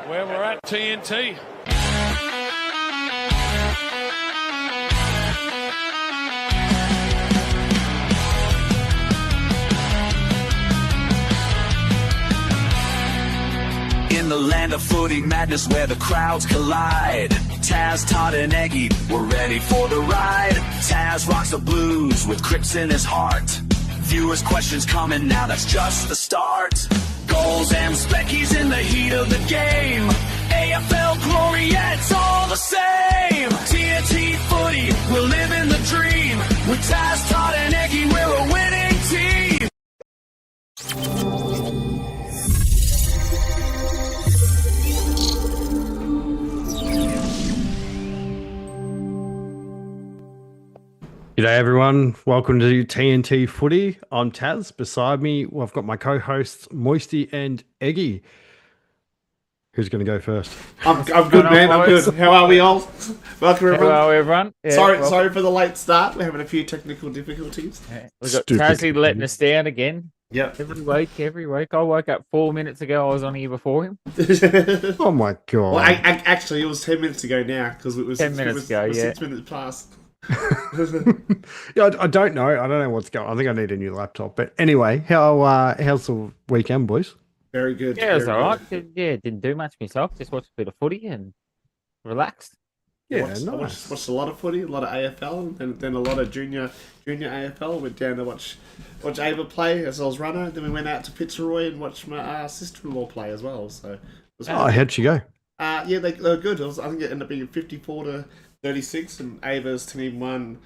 where we're at, TNT. In the land of footy madness where the crowds collide, Taz, Todd and Egi, we're ready for the ride. Taz rocks the blues with Crips in his heart. Viewers' questions coming now, that's just the start. Goals and speckies in the heat of the game. AFL glory, yeah, it's all the same. TNT Footy, we're living the dream. With Taz, Todd and Egi, we're a winning team. G'day everyone, welcome to TNT Footy. I'm Taz. Beside me, I've got my co-hosts Moisty and Egi. Who's going to go first? I'm good, man. I'm good. How are we all? Welcome, everyone. Hello, everyone. Yeah, sorry for the late start. We're having a few technical difficulties. Yeah. We've got Tazzy letting us down again. Yep. Every week. I woke up 4 minutes ago. I was on here before him. Oh my god! Well, actually, it was 10 minutes ago now because it was 10 minutes ago. 6 minutes past. Yeah, I don't know. I don't know what's going on. I think I need a new laptop. But anyway, how's the weekend, boys? Very good. Yeah, it was all right. Yeah, didn't do much myself. Just watched a bit of footy and relaxed. Yeah, I nice. watched a lot of footy, a lot of AFL, and then a lot of junior AFL. Went down to watch Ava play as I was runner. Then we went out to Fitzroy and watched my sister-in-law play as well. So it was Oh, how'd she go? yeah, they were good. I think it ended up being 54-36, and Ava's team won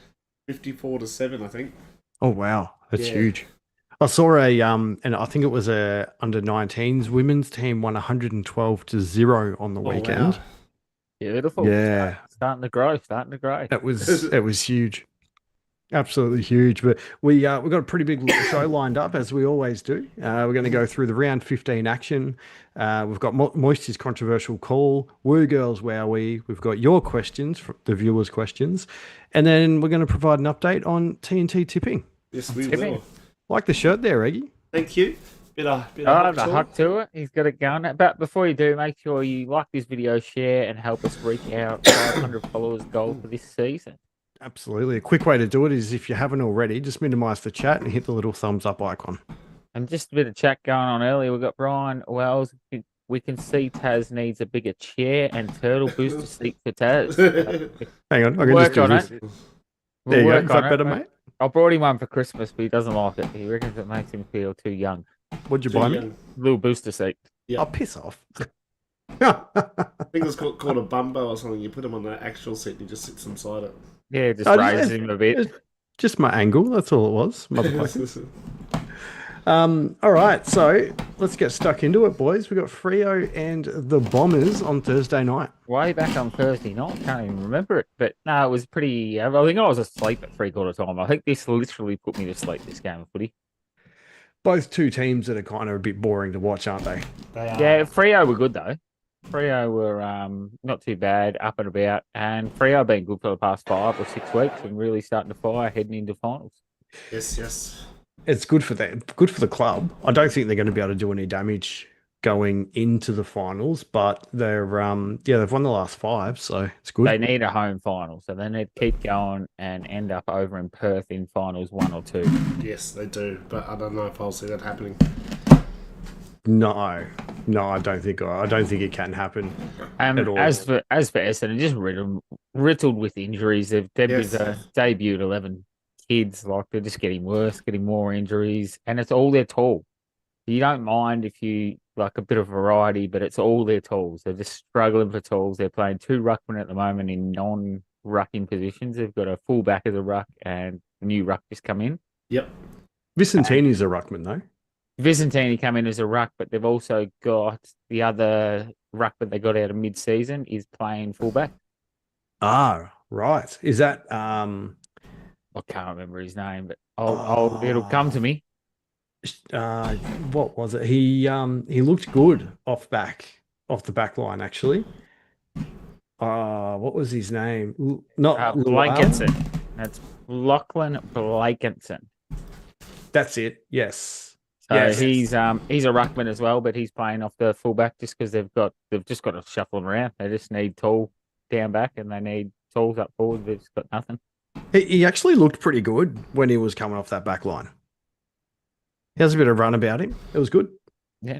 54-7. I think. Oh wow, that's Yeah. huge. I saw and I think it was a under-19s women's team won 112-0 on the weekend. Wow. Beautiful. Yeah. Starting to grow. It was huge, absolutely huge. But we've got a pretty big show lined up as we always do. We're going to go through the round 15 action. We've got Moisty's controversial call, Woo Girls Wowie. We've got your questions, the viewers' questions, and then we're going to provide an update on TNT tipping. Yes, we Tipping. will. Like the shirt there, Eggy. Thank you. Bit of The talk. huck to it. He's got it going. But before you do, make sure you like this video, share, and help us reach our 500 followers goal for this season. Absolutely. A quick way to do it is if you haven't already, just minimize the chat and hit the little thumbs up icon. And just a bit of chat going on earlier. We've got Brian Wells. We can see Taz needs a bigger chair and turtle booster seat for Taz. Hang on, I can Work just do on this. it. There We'll you go. work Is on that it, better, mate. mate? I brought him one for Christmas, but he doesn't like it. He reckons it makes him feel too young. What'd you buy me? Little booster seat. Yeah. Oh, piss off. I think it was called a bumbo or something. You put him on the actual seat and he just sits inside it. Yeah, just Oh, raises him a bit. Just my angle, that's all it was. Motherfucker. All right, so let's get stuck into it, boys. We've got Freo and the Bombers on Thursday night. Way back on Thursday night, can't even remember it. But no, it was pretty. I think I was asleep at 3/4 time. I think this literally put me to sleep, this game of footy. Both two teams that are kind of a bit boring to watch, aren't they? Yeah, Freo were good though. Freo were not too bad, up and about, and Freo been good for the past 5 or 6 weeks and really starting to fire heading into finals. Yes. It's good for them, good for the club. I don't think they're going to be able to do any damage going into the finals, but they're they've won the last 5, so it's good. They need a home final, so they need to keep going and end up over in Perth in finals 1 or 2. Yes, they do. But I don't know if I'll see that happening. No, I don't think it can happen at all. As for Essendon, just riddled with injuries. They've debuted 11 kids. Like they're just getting worse, getting more injuries, and it's all their tall. You don't mind if you like a bit of variety, but it's all their tools. They're just struggling for tools. They're playing 2 ruckmen at the moment in non-rucking positions. They've got a fullback as a ruck and a new ruck just come in. Yep. Vicentini's a ruckman though. Vicentini come in as a ruck, but they've also got the other ruck that they got out of mid-season is playing fullback. Ah, right. Is that I can't remember his name, but it'll come to me. What was it? He looked good off the back line actually. What was his name? Not Blankinson. That's Lachlan Blankinson. That's it. Yes. So Yes. he's a ruckman as well, but he's playing off the fullback just because they've just got to shuffle him around. They just need tall down back and they need talls up forward. They've just got nothing. He actually looked pretty good when he was coming off that back line. He has a bit of run about him. It was good. Yeah,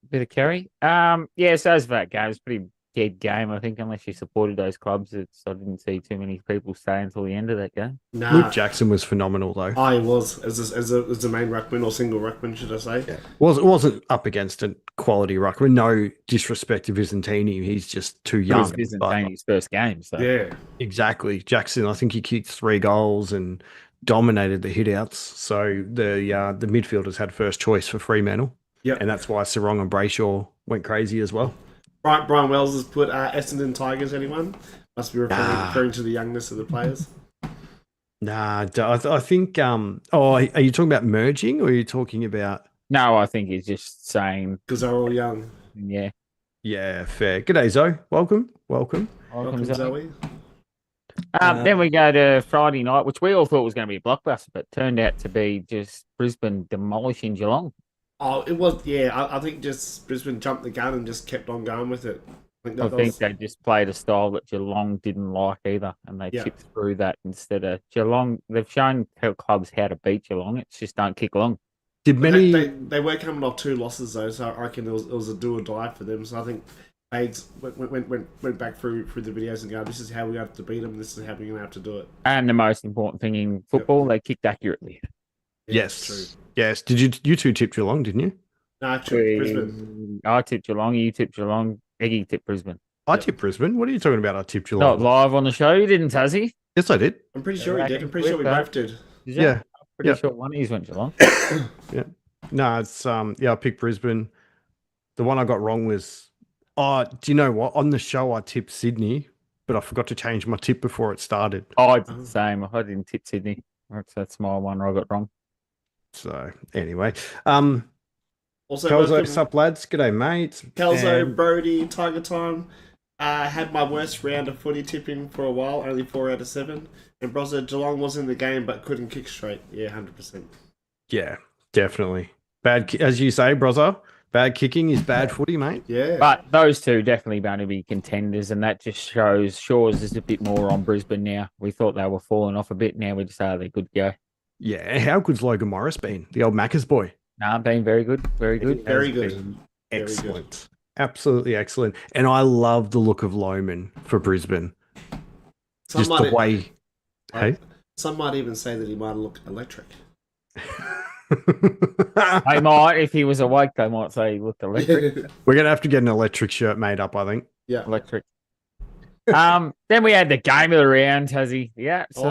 bit of carry. So as for that game, it's pretty dead game. I think unless you supported those clubs, I didn't see too many people stay until the end of that game. Nah. Luke Jackson was phenomenal though. He was as the main ruckman or single ruckman, should I say? Yeah. Wasn't up against a quality ruckman. No disrespect to Visentini, he's just too young. It was Byzantini's first game, so Yeah. Exactly. Jackson, I think he kicked 3 goals and dominated the hitouts. So the midfielders had first choice for Fremantle. Yep. And that's why Sarong and Brayshaw went crazy as well. Brian Wells has put Essendon Tigers, anyone? Must be referring to the youngness of the players. Nah, I think. Are you talking about merging, or are you talking about? no, I think he's just saying, Because they're all young. yeah. Yeah, fair. G'day, Zoe. Welcome. Welcome, Zoe. Zoe. Then we go to Friday night, which we all thought was going to be a blockbuster, but turned out to be just Brisbane demolishing Geelong. Oh, it was, yeah. I think just Brisbane jumped the gun and just kept on going with it. I think they just played a style that Geelong didn't like either, and they chipped through that instead of Geelong. They've shown clubs how to beat Geelong. It's just don't kick long. Did many? They were coming off 2 losses though, so I reckon it was a do or die for them. So I think Aids went back through the videos and go, this is how we have to beat them. This is how we're going to have to do it. And the most important thing in football, they kicked accurately. Yes, true. Yes. Did you two tip Geelong? Didn't you? No, true. Brisbane. I tipped Geelong. You tipped Geelong. Eggy tipped Brisbane. I tipped Brisbane. What are you talking about? I tipped Geelong. Not live on the show. You didn't, Tassie? Yes, I did. I'm pretty sure he did. I'm pretty sure we both did. Yeah. Pretty sure one of these went Geelong. Yeah. No, it's I picked Brisbane. The one I got wrong was do you know what? On the show I tipped Sydney, but I forgot to change my tip before it started. Oh, I did the same. I didn't tip Sydney. That's my one I got wrong. So anyway. Also, Kelzo, sup lads? G'day, mate. Kelzo, Brody, Tiger Time. Had my worst round of footy tipping for a while, only 4 out of 7. And Brozza, Geelong was in the game but couldn't kick straight. Yeah, 100%. Yeah, definitely. Bad, as you say, brother. Bad kicking is bad footy, mate. Yeah. But those two definitely going to be contenders, and that just shows Shaw's is a bit more on Brisbane now. We thought they were falling off a bit. Now we just say they're good to go. Yeah, how good's Logan Morris been? The old Macca's boy. No, been very good. Very good. Very good. Excellent. Absolutely excellent. And I love the look of Loman for Brisbane. Just the way. Hey? Some might even say that he might look electric. They might, if he was awake, they might say he looked electric. We're going to have to get an electric shirt made up, I think. Yeah. Electric. Then we had the game of the round, Tassie. Yeah. So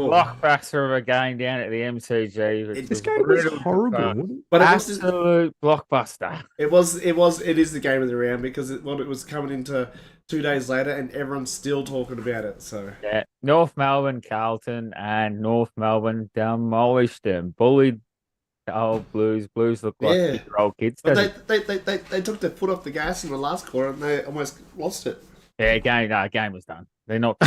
blockbuster of a game down at the MCG. This game was horrible. But absolute blockbuster. It is the game of the round because it was coming into 2 days later and everyone's still talking about it. So yeah, North Melbourne, Carlton, and North Melbourne demolished them, bullied the old Blues. Blues look like 8-year-old kids. But they took their foot off the gas in the last quarter and they almost lost it. Yeah, game was done. They're not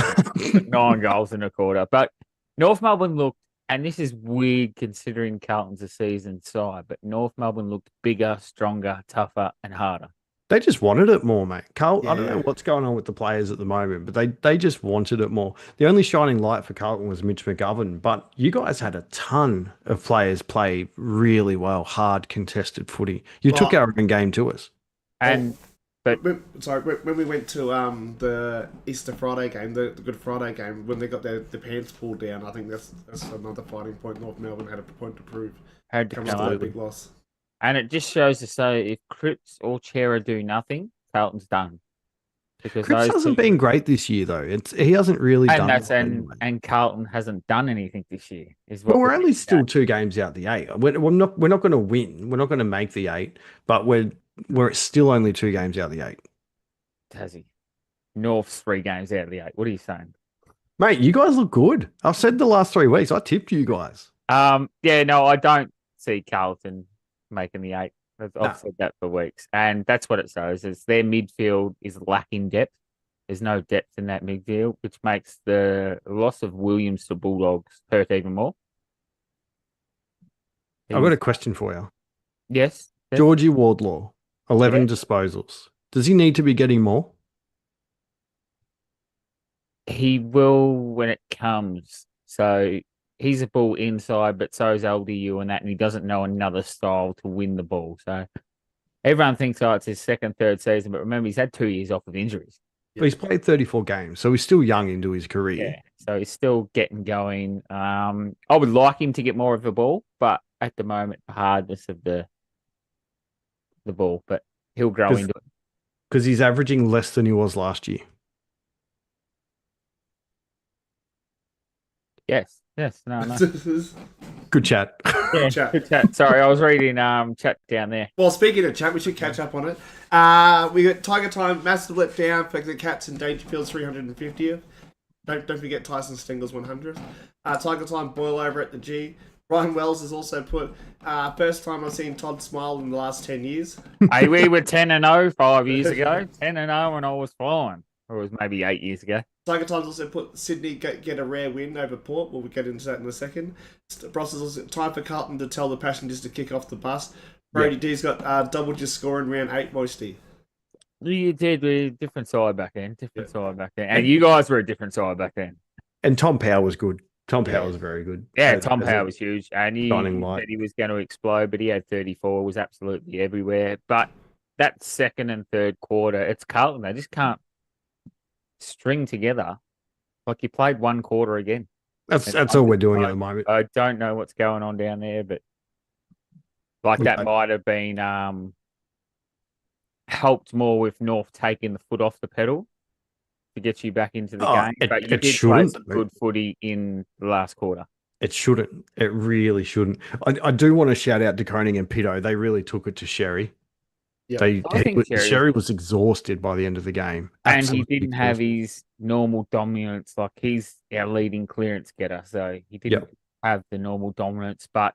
9 goals in a quarter. But North Melbourne looked, and this is weird considering Carlton's a seasoned side, but North Melbourne looked bigger, stronger, tougher, and harder. They just wanted it more, mate. Carl, I don't know what's going on with the players at the moment, but they just wanted it more. The only shining light for Carlton was Mitch McGovern, but you guys had a ton of players play really well, hard contested footy. You took our own game to us. And when we went to the Easter Friday game, the Good Friday game, when they got their pants pulled down, I think that's another fighting point. North Melbourne had a point to prove. Had to come a big loss. And it just shows us, so if Cripps or Chera do nothing, Carlton's done. Because Cripps hasn't been great this year, though. He hasn't really done. And Carlton hasn't done anything this year. We're only still 2 games out the 8. We're not going to win. We're not going to make the 8, but we're still only 2 games out the 8. Tassie, North's 3 games out of the 8. What are you saying, mate? You guys look good. I've said the last 3 weeks. I tipped you guys. Yeah, no, I don't see Carlton making the 8. I've said that for weeks. And that's what it shows, is their midfield is lacking depth. There's no depth in that midfield, which makes the loss of Williams to Bulldogs hurt even more. I've got a question for you. Yes. Georgie Wardlaw, 11 Yeah. disposals. Does he need to be getting more? He will when it comes. So he's a ball inside, but so is LDU and that, and he doesn't know another style to win the ball. So everyone thinks, oh, it's his second, third season, but remember, he's had 2 years off of injuries. But he's played 34 games, so he's still young into his career. Yeah, so he's still getting going. I would like him to get more of the ball, but at the moment, the hardness of the ball, but he'll grow into it. Because he's averaging less than he was last year. Yes, no. Good chat. Yeah, Chat. good chat. Sorry, I was reading chat down there. Well, speaking of chat, we should catch up on it. We got Tiger Time, massive let down for the Cats and Dangerfield's 350th. Don't forget Tyson Stengel's 100th. Tiger Time boil over at the G. Ryan Wells has also put first time I've seen Todd smile in the last 10 years. Hey, we were 10-0 5 years ago. 10-0 when I was flying, or it was maybe 8 years ago. Tiger Times also put Sydney get a rare win over Port. We'll get into that in a second. Bros is also time for Carlton to tell the passengers to kick off the bus. Brody D's got doubled your score in round 8, Moisty. You did. We were different side back then. And you guys were a different side back then. And Tom Power was good. Tom Power was very good. Yeah, Tom Power was huge. And he shining light. said he was going to explode, but he had 34, was absolutely everywhere. But that second and third quarter, it's Carlton. They just can't string together. Like, you played one quarter again. That's all we're doing at the moment. I don't know what's going on down there, but that might have been helped more with North taking the foot off the pedal to get you back into the game. But you did play some good footy in the last quarter. It shouldn't. It really shouldn't. I do want to shout out DeConing and Pito. They really took it to Sherry. Yeah. Sherry was exhausted by the end of the game. And he didn't have his normal dominance. Like, he's our leading clearance getter, so he didn't have the normal dominance. But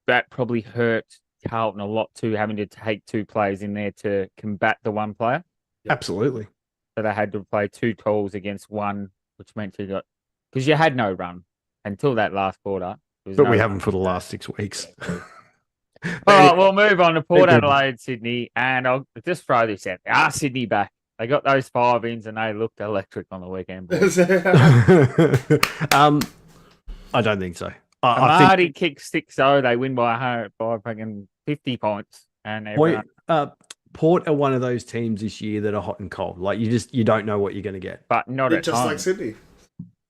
that probably hurt Carlton a lot too, having to take 2 players in there to combat the one player. Absolutely. So they had to play 2 tools against one, which meant you got, because you had no run until that last quarter. But we haven't for the last 6 weeks. All right, we'll move on to Port Adelaide, Sydney, and I'll just throw this out. Sydney back. They got those 5 wins and they looked electric on the weekend. I don't think so. Marty kicks 6-0. They win by fucking 50 points. And Port are one of those teams this year that are hot and cold. Like, you don't know what you're going to get. But not at just home. like Sydney.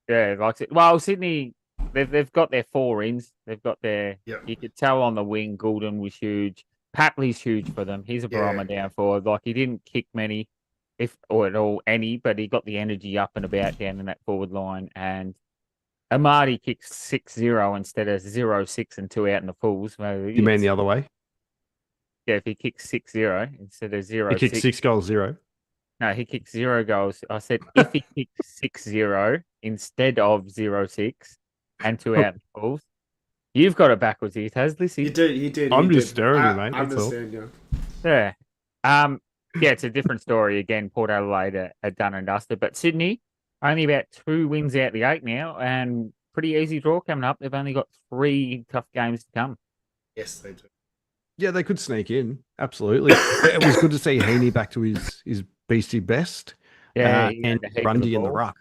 Yeah, Sydney, they've got their 4 ins. They've got their. Yep. You could tell on the wing, Goulden was huge. Papley's huge for them. He's a barometer down forward. Like, he didn't kick many, or at all any, but he got the energy up and about down in that forward line. And Amadi kicks 6-0 instead of 0-6 and 2 out in the pools. You mean the other way? Yeah, if he kicks 6-0 instead of 0-6. He kicked 6 goals, 0. No, he kicked 0 goals. I said if he kicks 6-0 instead of 0-6 and 2 out in the pools, you've got it backwards here, Taz. Listen. You did. I'm just staring at you, mate. I understand you. Yeah. Yeah, it's a different story again. Port Adelaide are done and dusted, but Sydney only about 2 wins out the 8 now, and pretty easy draw coming up. They've only got 3 tough games to come. Yes, they do. Yeah, they could sneak in. Absolutely. It was good to see Heaney back to his beastie best. Yeah, and Grundy in the ruck.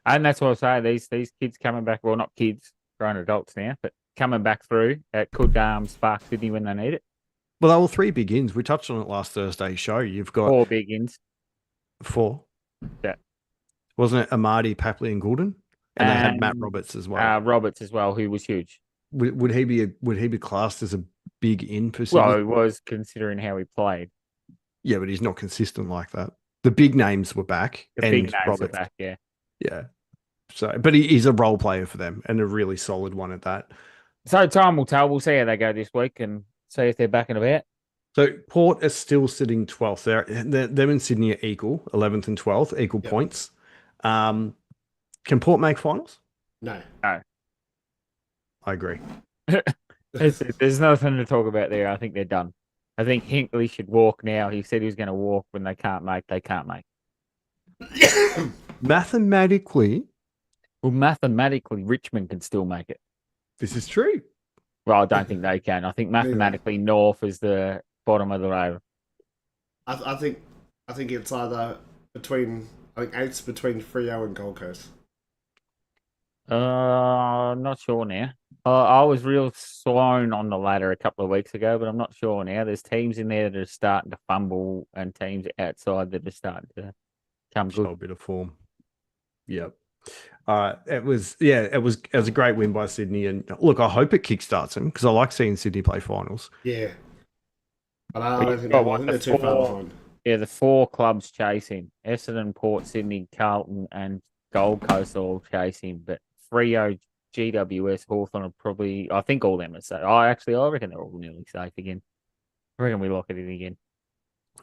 And that's what I say. These kids coming back, well, not kids, grown adults now, but coming back through, it could spark Sydney when they need it. Well, they were 3 big ins. We touched on it last Thursday's show. You've got 4 big ins. 4. Yeah. Wasn't it Amadi, Papley, and Goulden? And they had Matt Roberts as well. Roberts as well, who was huge. Would he be classed as a big in for Sydney? Well, he was, considering how he played. Yeah, but he's not consistent like that. The big names were back. Yeah. Yeah. So, but he's a role player for them and a really solid one at that. So time will tell. We'll see how they go this week and see if they're back and about. So Port are still sitting 12th. Them and Sydney are equal, 11th and 12th, equal points. Can Port make finals? No. I agree. There's nothing to talk about there. I think they're done. I think Hinkley should walk now. He said he was going to walk when they can't make. Mathematically, Richmond can still make it. this is true. Well, I don't think they can. I think mathematically North is the bottom of the row. I think it's either between, I think eight's between Freo and Gold Coast. Not sure now. I was real thrown on the ladder a couple of weeks ago, but I'm not sure now. There's teams in there that are starting to fumble, and teams outside that are starting to come Show a good. bit of form. Yep. It was a great win by Sydney, and look, I hope it kickstarts them because I like seeing Sydney play finals. Yeah. But I don't think they're too far behind. Yeah, the 4 clubs chasing Essendon, Port Sydney, Carlton, and Gold Coast all chasing, but Freo, GWS, Hawthorn are probably. I think all them are safe. I reckon they're all nearly safe again. I reckon we lock it in again.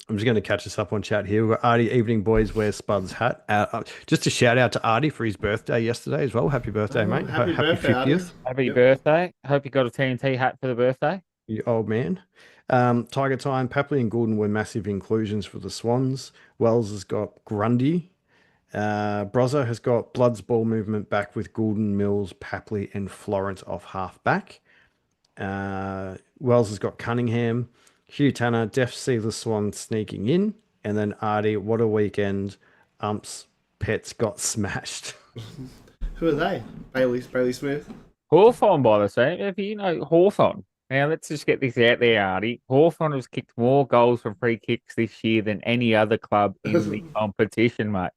I'm just going to catch us up on chat here. We've got Artie, evening boys, wear Spud's hat. Just a shout out to Artie for his birthday yesterday as well. Happy birthday, mate. Happy birthday, 50th. Happy birthday. Hope you got a TNT hat for the birthday. You old man. Tiger Time, Papley and Goulden were massive inclusions for the Swans. Wells has got Grundy. Brozza has got Blood's ball movement back with Goulden, Mills, Papley, and Florence off half back. Wells has got Cunningham. Hugh Tanner, Def see the Swans sneaking in. And then Artie, what a weekend. Pets got smashed. Who are they? Bailey Smith. Hawthorn, by the way. If you know Hawthorn. Now, let's just get this out there, Artie. Hawthorn has kicked more goals from free kicks this year than any other club in the competition, mate.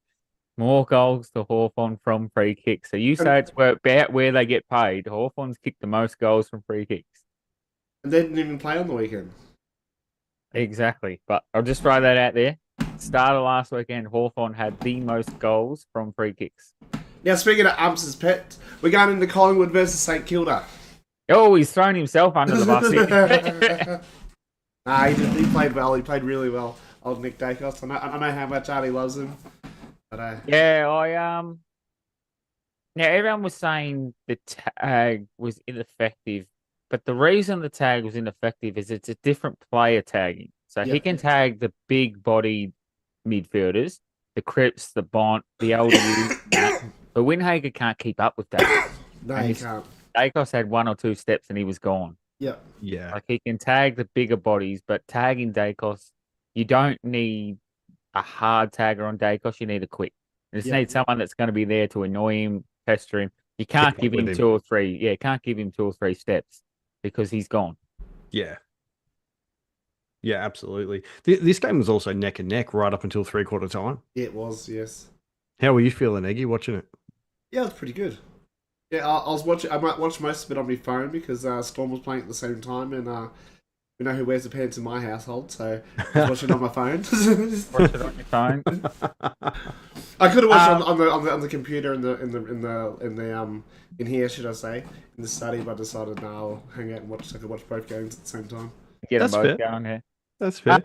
More goals to Hawthorn from free kicks. So you say it's about where they get paid. Hawthorn's kicked the most goals from free kicks. And they didn't even play on the weekend. Exactly. But I'll just throw that out there. Start of last weekend, Hawthorn had the most goals from free kicks. Now, speaking of Umps' pets, we're going into Collingwood versus St Kilda. Oh, he's thrown himself under the bus here. Nah, he played well. He played really well. Old Nick Dacos. I know how much Artie loves him. But yeah, now everyone was saying the tag was ineffective, but the reason the tag was ineffective is it's a different player tagging. So he can tag the big-bodied midfielders, the Cripps, the Bont, the LDUs, but Windhager can't keep up with that. no, he can't. Dacos had 1 or 2 steps and he was gone. Yep. Yeah. Like he can tag the bigger bodies, but tagging Dacos, you don't need a hard tagger on Dacos. You need a quick. You just need someone that's going to be there to annoy him, pester him. You can't give him 2 or 3. Yeah, can't give him 2 or 3 steps because he's gone. Yeah. Yeah, absolutely. This game was also neck and neck right up until 3/4 time. It was, yes. How were you feeling, Eggy, watching it? Yeah, it was pretty good. Yeah, I was watching. I might watch most of it on my phone because Storm was playing at the same time, and we know who wears the pants in my household, so I was watching it on my phone. Watch it on your phone. I could have watched it on the computer in here, should I say, in the study, but I decided no, I'll hang out and watch. I could watch both games at the same time. Get them That's both fair. going here. That's fair.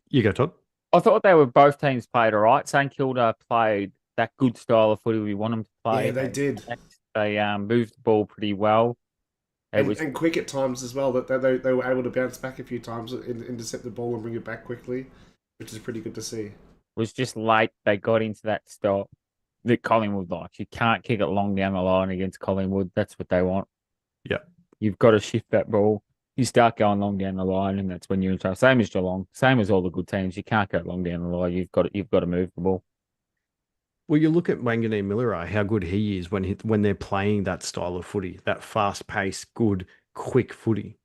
You go, Todd. I thought both teams played all right. St Kilda played that good style of footy we want them to play. Yeah, they did. They moved the ball pretty well. And quick at times as well. That they were able to bounce back a few times, intercept the ball and bring it back quickly, which is pretty good to see. It was just late. They got into that stop that Collingwood likes. You can't kick it long down the line against Collingwood. That's what they want. Yeah. You've got to shift that ball. You start going long down the line, and that's when you're in trouble. Same as Geelong. Same as all the good teams. You can't go long down the line. You've got to move the ball. Well, you look at Wanganeen Milleray, how good he is when they're playing that style of footy, that fast-paced, good, quick footy.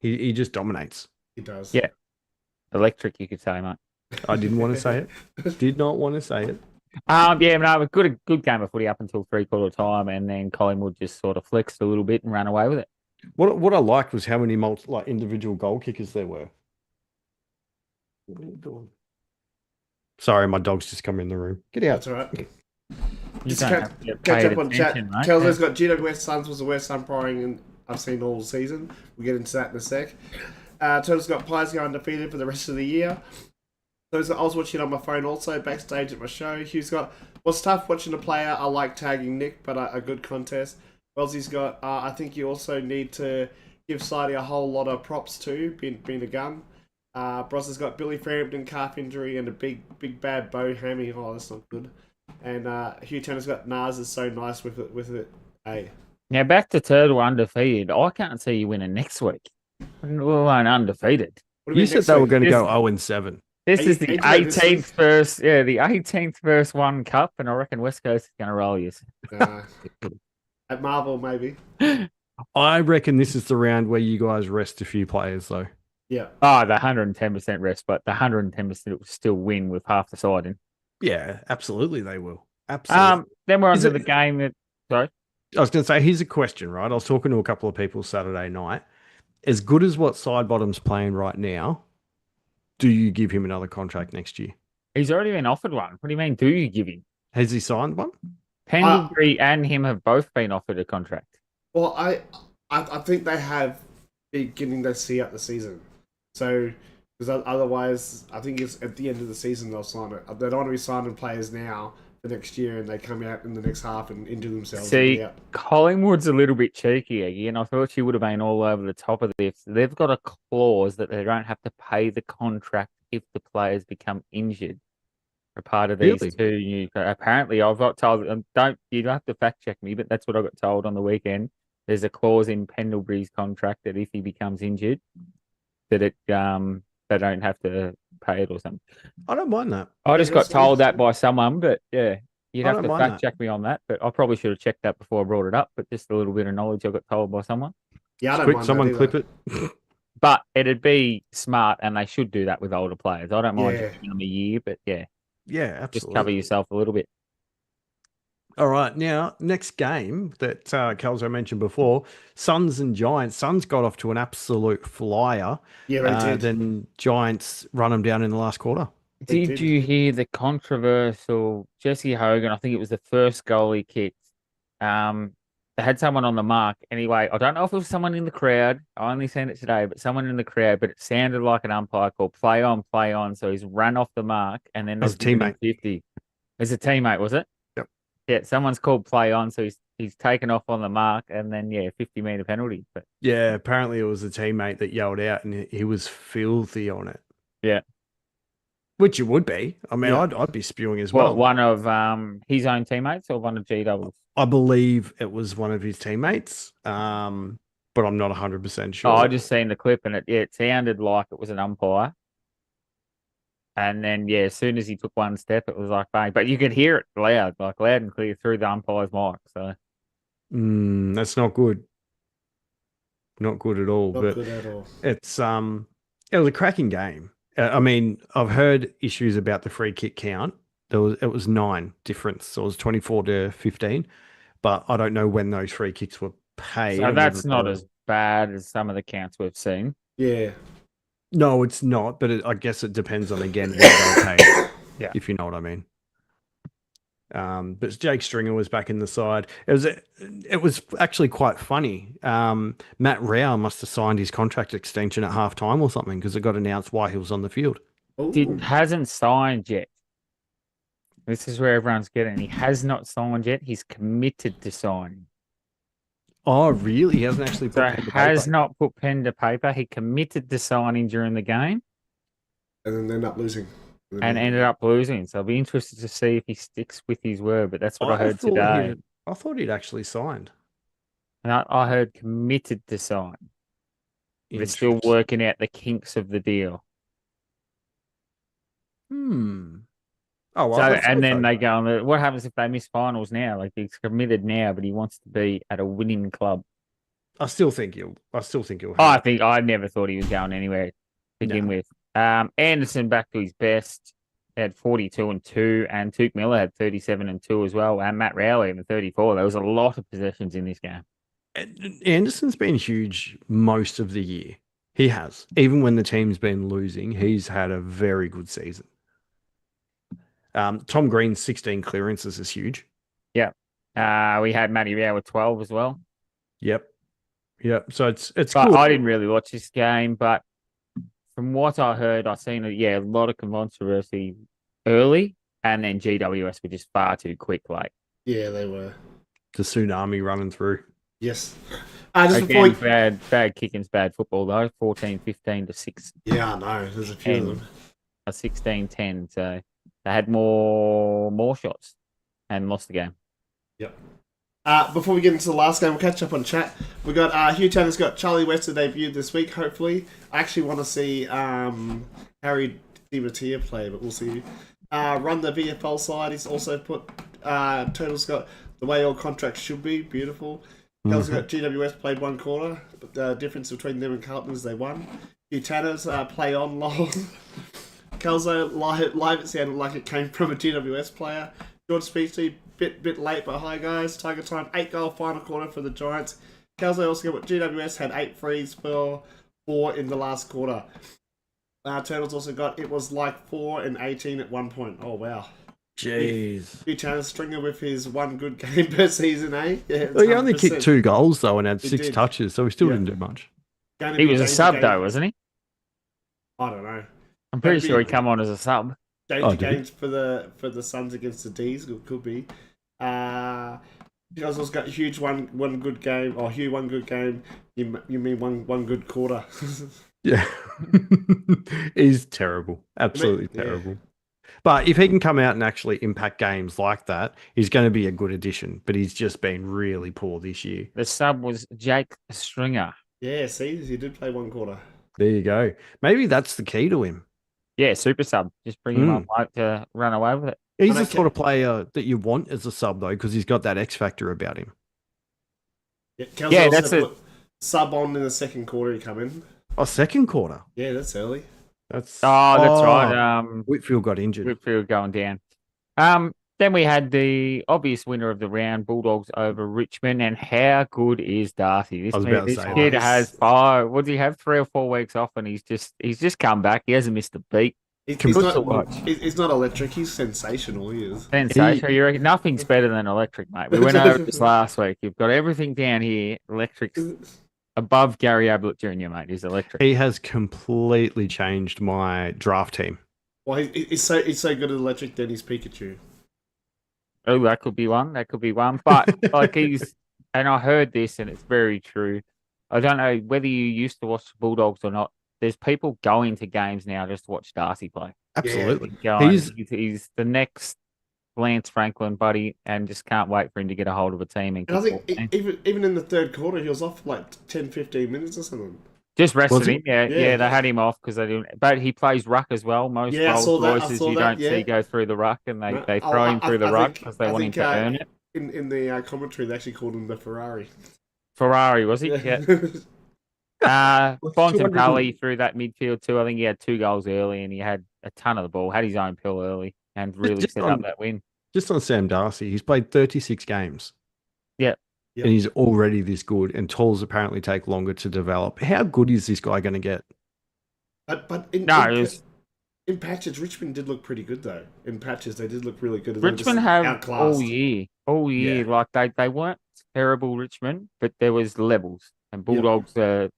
He just dominates. He does. Yeah. Electric, you could say, mate. I didn't want to say it. Did not want to say it. Yeah, no, a good game of footy up until 3/4 time, and then Collingwood just sort of flexed a little bit and ran away with it. What I liked was how many individual goal kickers there were. Sorry, my dog's just come in the room. Get out. That's all right. Just catch up on chat. Kelso's got GWS Suns was the worst sun pouring I've seen all season. We'll get into that in a sec. Turtle's got Pies going undefeated for the rest of the year. So I was watching it on my phone also, backstage at my show. Hugh's got, was tough watching a player. I like tagging Nick, but a good contest. Wellsy's got, I think you also need to give Slidey a whole lot of props too, being a gun. Bros has got Billy Frampton, calf injury, and a big bad bow hammy. Oh, that's not good. And Hugh Tanner's got Nas is so nice with it. Hey, Now back to Turtle undefeated. I can't see you winning next week. We're undefeated. What do You mean said next they were week? going to go 0-7. This Are is the you talking about this 18th week? first, the 18th first one cup, and I reckon West Coast is going to roll you. Nah. At Marvel, maybe. I reckon this is the round where you guys rest a few players, though. Yeah. Oh, the 110% rest, but the 110% will still win with half the side in. Yeah, absolutely they will. Absolutely. Then we're Is onto it- the game that. Sorry. I was going to say, here's a question, right? I was talking to a couple of people Saturday night. As good as what Sidebottom's playing right now, do you give him another contract next year? He's already been offered one. What do you mean? Do you give him? Has he signed one? Pendlebury and him have both been offered a contract. Well, I think they have beginning to see out the season. So, because otherwise, I think it's at the end of the season they'll sign it. They don't want to be signing players now for next year, and they come out in the next half and injure themselves. See, and Collingwood's a little bit cheeky, Eggy, and I thought she would have been all over the top of this. They've got a clause that they don't have to pay the contract if the players become injured. A part of these Really? two new. Apparently, I've got told. You don't have to fact check me, but that's what I got told on the weekend. There's a clause in Pendlebury's contract that if he becomes injured, that they don't have to pay it or something. I don't mind that. I just got that's told that interesting. by someone, but yeah, you'd I have don't to mind fact that. check me on that. But I probably should have checked that before I brought it up. But just a little bit of knowledge I got told by someone. Yeah, I don't Quick, mind someone that clip either. it. But it'd be smart, and they should do that with older players. I don't mind Yeah. just giving them a year, but yeah, Yeah, just absolutely. cover yourself a little bit. All right, now next game that Kelso mentioned before, Suns and Giants. Suns got off to an absolute flyer. Yeah, they did. Then Giants run them down in the last quarter. They Did did. you hear the controversial Jesse Hogan? I think it was the first goal he kicked. They had someone on the mark. Anyway, I don't know if it was someone in the crowd. I only seen it today, but someone in the crowd. But it sounded like an umpire called play on, play on. So he's run off the mark, and then As a they've given him teammate. 50. As a teammate, was it? Yep. Yeah, someone's called play on, so he's taken off on the mark, and then 50-meter penalty. But Yeah, apparently it was a teammate that yelled out, and he was filthy on it. yeah, Which it would be. I mean, Yeah. I'd be spewing as well, well. one of his own teammates or one of GW's? I believe it was one of his teammates, but I'm not 100% sure. Oh, I just seen the clip, and it sounded like it was an umpire. And then, as soon as he took one step, it was like bang. But you could hear it loud and clear through the umpire's mic. So That's not good. Not good at all. Not but good at all. it's it was a cracking game. I mean, I've heard issues about the free kick count. It was 9 difference. So it was 24-15. But I don't know when those free kicks were paid. So that's not as bad as some of the counts we've seen. Yeah. No, it's not. But I guess it depends on again where they paid. Yeah. If you know what I mean. But Jake Stringer was back in the side. It was actually quite funny. Matt Rao must have signed his contract extension at halftime or something because it got announced why he was on the field. Ooh. Hasn't signed yet. This is where everyone's getting. He has not signed yet. He's committed to signing. Oh, really? He hasn't actually put So pen to has paper? not put pen to paper. He committed to signing during the game And then they end up losing. and ended up losing. So I'll be interested to see if he sticks with his word. But that's what I heard today. I thought he'd actually signed. And I heard committed to sign. They're still Interesting. working out the kinks of the deal. Oh, well, So, let's and hope then so. they go on. What happens if they miss finals now? Like he's committed now, but he wants to be at a winning club. I still think he'll. I never thought he was going anywhere to begin No. with. Anderson back to his best. Had 42 and 2, and Tuke Miller had 37 and 2 as well, and Matt Rowley even 34. There was a lot of possessions in this game. Anderson's been huge most of the year. He has. Even when the team's been losing, he's had a very good season. Tom Green's 16 clearances is huge. Yeah. We had Matty Rao with 12 as well. Yep. So it's But cool. I didn't really watch this game, but from what I heard, I seen a lot of controversy early, and then GWS were just far too quick late. Yeah, they were. The tsunami running through. Yes. Just before Again, bad kicking's bad football though. 14-15 to 6. Yeah, I know. There's a few of them. A 16-10. So they had more shots and lost the game. Yep. Before we get into the last game, we'll catch up on chat. We got Hugh Tanner's got Charlie West to debut this week. Hopefully, I actually want to see Harry DiMattia play, but we'll see. Run the VFL side. He's also put Turtle's got the way all contracts should be. Beautiful. Kel's got GWS played 1 quarter, but the difference between them and Carlton is they won. Hugh Tanner's play on long. Kelso live it sounded like it came from a GWS player. George Speechley, bit late, but hi guys. Tiger time, 8-goal final quarter for the Giants. Kelso also got what GWS had 8 frees for 4 in the last quarter. Turtles also got it was like 4 and 18 at 1 point. Oh wow. Jeez. Hugh Tanner stringer with his 1 good game per season, eh? Yeah, Well, he only kicked 2 goals though and had He 6 did. touches, so he still didn't do much. He was a sub though, wasn't he? I don't know. I'm pretty sure he come on as a sub. Danger games for the Suns against the D's could be. You guys also got a huge one good game. Oh, Hugh, 1 good game. You mean one good quarter? Yeah. He's terrible. Absolutely terrible. But if he can come out and actually impact games like that, he's going to be a good addition. But he's just been really poor this year. The sub was Jake Stringer. Yeah, see, he did play 1 quarter. There you go. Maybe that's the key to him. Yeah, super sub. Just bring him up like to run away with it. He's the sort of player that you want as a sub, though, because he's got that X factor about him. Yeah, that's it. Sub on in the second quarter, he come in. Oh, second quarter. Yeah, that's early. That's right. Whitfield got injured. Whitfield going down. Then we had the obvious winner of the round, Bulldogs over Richmond. And how good is Darcy? This kid has 5. What does he have? 3 or 4 weeks off, and he's just come back. He hasn't missed a beat. He's not electric. He's sensational. He is sensational. You reckon nothing's better than electric, mate? We went over this last week. You've got everything down here. Electric's above Gary Ablett Jr., mate. He's electric. He has completely changed my draft team. Well, he's so good at electric. Then he's Pikachu. Oh, that could be one. But like and I heard this, and it's very true. I don't know whether you used to watch the Bulldogs or not. There's people going to games now just to watch Darcy play. Absolutely. Yeah. He's the next Lance Franklin buddy, and just can't wait for him to get a hold of a team. And I think even in the third quarter, he was off for like 10, 15 minutes or something. Just rested him. Yeah, they had him off because they didn't. But he plays ruck as well. Most Rolls Royces you don't see go through the ruck, and they throw him through the ruck because they want him to earn it. In the commentary, they actually called him the Ferrari. Ferrari, was he? Yeah. Bontempelli through that midfield too. I think he had 2 goals early, and he had a ton of the ball. Had his own pill early, and really set up that win. Just on Sam Darcy, he's played 36 games. Yeah. And he's already this good, and tools apparently take longer to develop. How good is this guy going to get? But in patches, Richmond did look pretty good though. In patches, they did look really good. Richmond have all year. Yeah. Like they weren't terrible, Richmond, but there was levels, and Bulldogs are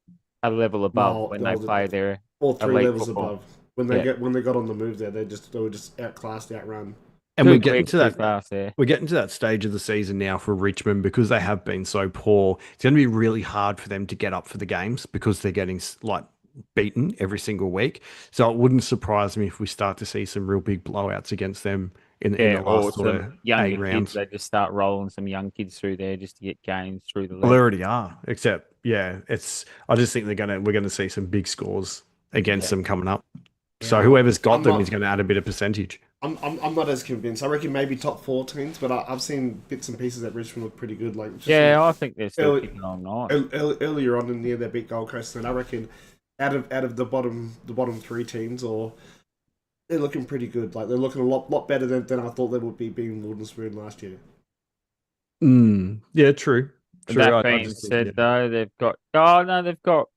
a level above when they play their all 3 levels football. above. When they got on the move there, they were just outclassed, outrun. And we're getting to that. We're getting to that stage of the season now for Richmond because they have been so poor. It's going to be really hard for them to get up for the games because they're getting beaten every single week. So it wouldn't surprise me if we start to see some real big blowouts against them in the last sort of 8 rounds. They just start rolling some young kids through there just to get games through the league. Well, they already are. Except, I just think we're going to see some big scores against them coming up. So whoever's got them is going to add a bit of percentage. I'm not as convinced. I reckon maybe top 4 teams, but I've seen bits and pieces that Richmond look pretty good. I think they're still kicking on nice. Earlier on in the year, they beat Gold Coast, and I reckon out of the bottom 3 teams, they're looking pretty good. Like they're looking a lot better than I thought they would be being Lord and Spoon last year. Yeah, true. That being said, though, they've got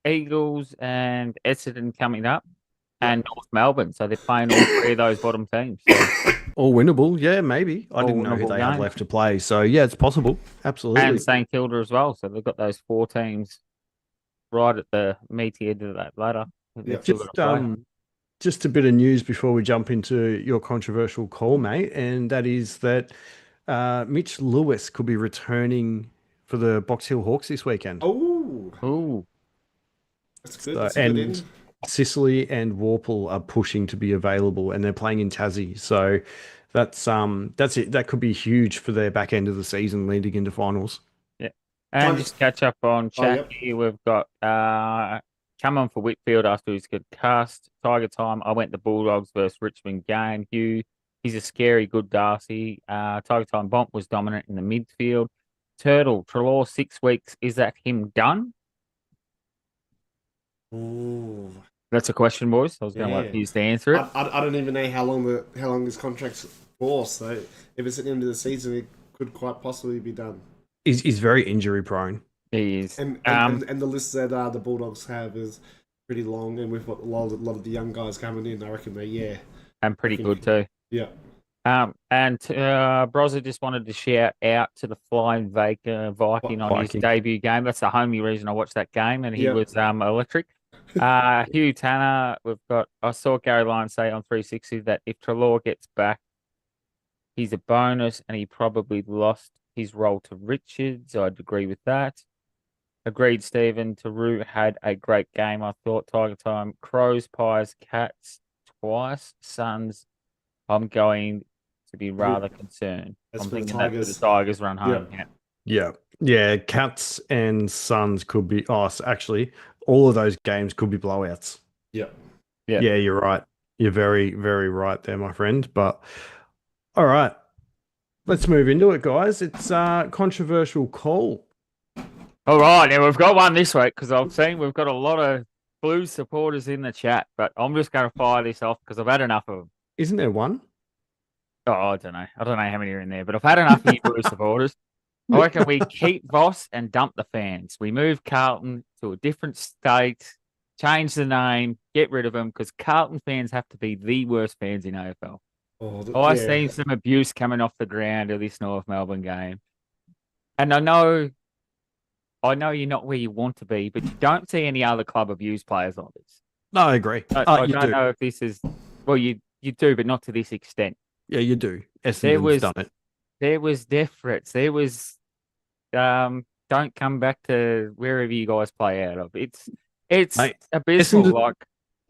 Eagles and Essendon coming up. And North Melbourne, so they're playing all 3 of those bottom teams. So. All winnable, yeah, maybe. I didn't know who they had left to play, so yeah, it's possible, absolutely. And St Kilda as well, so they've got those 4 teams right at the meaty end of that ladder. Yeah. Just a bit of news before we jump into your controversial call, mate, and that is that Mitch Lewis could be returning for the Box Hill Hawks this weekend. Oh, that's good. That's a good end. Sicily and Warple are pushing to be available, and they're playing in Tassie. So That's it. That could be huge for their back end of the season leading into finals. Yeah. And just catch up on chat yep. here. We've got come on for Whitfield after he's good cast. Tiger time. I went the Bulldogs versus Richmond game. Hugh, he's a scary good Darcy. Tiger time Bomp was dominant in the midfield. Turtle, Trelaw 6 weeks. Is that him done? Ooh. That's a question, boys. I was going to let Hughes to answer it. I don't even know how long this contract's for. So if it's at the end of the season, it could quite possibly be done. He's very injury prone. He is. And the list that the Bulldogs have is pretty long, and we've got a lot of the young guys coming in. I reckon and pretty good too. Yeah. And Brozza just wanted to shout out to the Flying Viking on his debut game. That's the only reason I watched that game, and he was electric. Hugh Tanner, I saw Gary Lyon say on 360 that if Trelaw gets back, he's a bonus, and he probably lost his role to Richards. I'd agree with that. Agreed, Stephen. Taru had a great game. I thought Tiger time. Crows, Pies, Cats twice. Suns. I'm going to be rather concerned. I'm thinking that the Tigers run home. Yeah. Cats and Suns could be. Oh, actually, all of those games could be blowouts. Yeah. You're right. You're very, very right there, my friend. But all right, let's move into it, guys. It's a controversial call. All right, now we've got one this week because I've seen we've got a lot of Blues supporters in the chat, but I'm just going to fire this off because I've had enough of them. Isn't there one? Oh, I don't know. I don't know how many are in there, but I've had enough of you Blues supporters. I reckon we keep Voss and dump the fans. We move Carlton to a different state, change the name, get rid of them because Carlton fans have to be the worst fans in AFL. I've seen some abuse coming off the ground of this North Melbourne game. And I know you're not where you want to be, but you don't see any other club abuse players like this. No, I agree. I don't know if this is... Well, you do, but not to this extent. Yeah, you do. Essendon's done it. There was death threats. There was... don't come back to wherever you guys play out of. It's abysmal.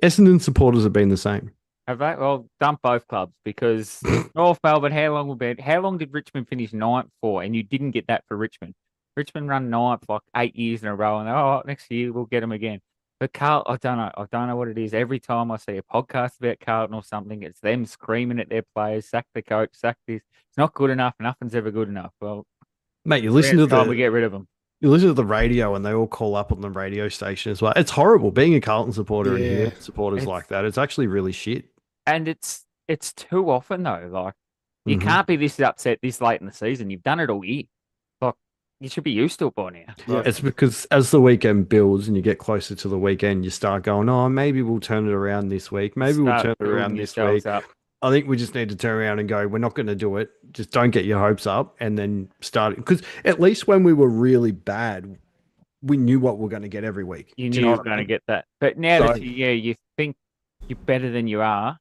Essendon supporters have been the same. Have they? Well, dump both clubs because North Melbourne, how long did Richmond finish 9th for? And you didn't get that for Richmond. Richmond run 9th like 8 years in a row, and next year we'll get them again. But Carlton, I don't know what it is. Every time I see a podcast about Carlton or something, it's them screaming at their players, sack the coach, sack this. It's not good enough. Nothing's ever good enough. Well, mate, you listen to we get rid of them. You listen to the radio, and they all call up on the radio station as well. It's horrible being a Carlton supporter and hear supporters like that. It's actually really shit. And it's too often though. Like you can't be this upset this late in the season. You've done it all year. Like you should be used to it by now. Yeah. It's because as the weekend builds and you get closer to the weekend, you start going, "Oh, maybe we'll turn it around this week. Maybe we'll turn it around this week." I think we just need to turn around and go, we're not going to do it. Just don't get your hopes up and then start. Because at least when we were really bad, we knew what we're going to get every week. You knew you were going to get that. But now that you think you're better than you are,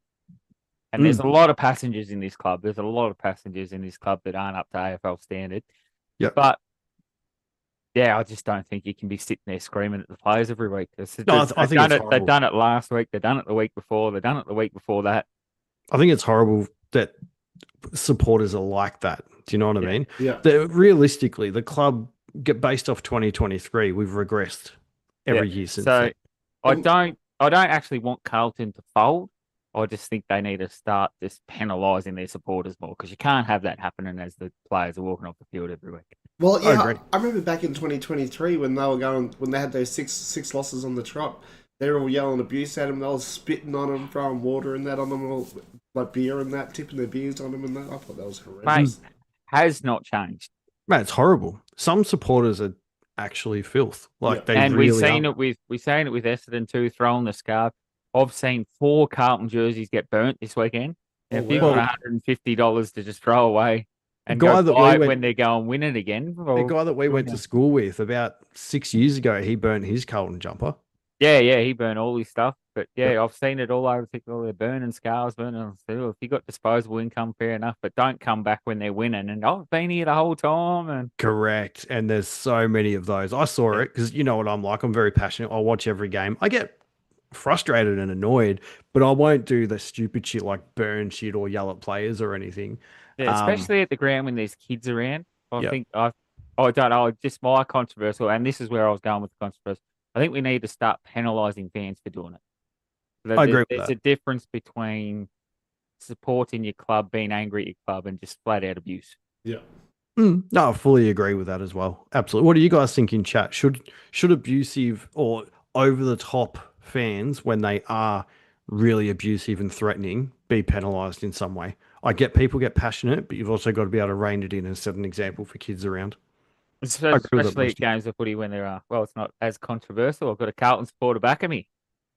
and there's a lot of passengers in this club. There's a lot of passengers in this club that aren't up to AFL standard. Yep. But, I just don't think you can be sitting there screaming at the players every week. I think they've done it last week. They've done it the week before. They've done it the week before that. I think it's horrible that supporters are like that. Do you know what I mean? Yeah. Realistically, the club, based off 2023, we've regressed every year since. So I don't actually want Carlton to fold. I just think they need to start just penalising their supporters more because you can't have that happening as the players are walking off the field every week. Well, yeah, I remember back in 2023 when they had those six losses on the trot. They were all yelling abuse at him. They were spitting on him, throwing water and that on them, all, like beer and that, tipping their beers on him and that. I thought that was horrendous. Mate, has not changed. Mate, it's horrible. Some supporters are actually filth. Like they and really we've seen are. we've seen it with Essendon too, throwing the scarf. I've seen 4 Carlton jerseys get burnt this weekend. And if you've got $150 to just throw away and go buy it when they're going win it again. The guy that we went to school with about 6 years ago, he burnt his Carlton jumper. Yeah, he burned all his stuff. But I've seen it all over TikTok. They're burning scars, burning. If you got disposable income, fair enough. But don't come back when they're winning. And I've been here the whole time. And correct. And there's so many of those. I saw it because you know what I'm like. I'm very passionate. I watch every game. I get frustrated and annoyed, but I won't do the stupid shit like burn shit or yell at players or anything. Yeah, especially at the ground when there's kids around. I Yeah. think I don't know, just my controversial, and this is where I was going with the controversial. I think we need to start penalising fans for doing it. I agree with There's that. a difference between supporting your club, being angry at your club, and just flat out abuse. Yeah. No, I fully agree with that as well. Absolutely. What do you guys think in chat? Should abusive or over the top fans, when they are really abusive and threatening, be penalised in some way? I get people get passionate, but you've also got to be able to rein it in and set an example for kids around. I agree with that, Especially at Moisty. games of footy when there are, well, it's not as controversial. I've got a Carlton supporter back at me.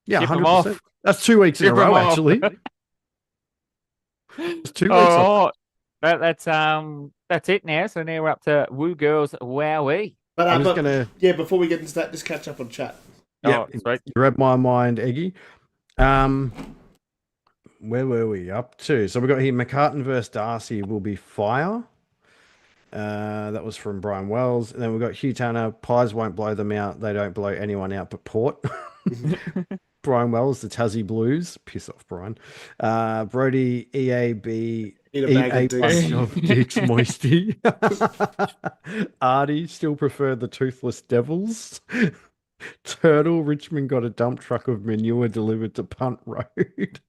Yeah, Ship 'em 100%. off. That's 2 weeks in a Ship 'em row, off. actually. It's 2 weeks. All right. That's it now. So now we're up to Woo Girls Wowee. I'm just gonna. Yeah, before we get into that, just catch up on chat. Yeah, Oh, sweet. you read my mind, Eggy. Where were we up to? So we got here McCartan versus Darcy will be fire. That was from Brian Wells. And then we've got Hugh Tanner. Pies won't blow them out. They don't blow anyone out but Port. Brian Wells, the Tassie Blues. Piss off, Brian. Brody, EAB. Eat a bag of dicks. of dicks, Moisty. Artie still preferred the Toothless Devils. Turtle, Richmond got a dump truck of manure delivered to Punt Road.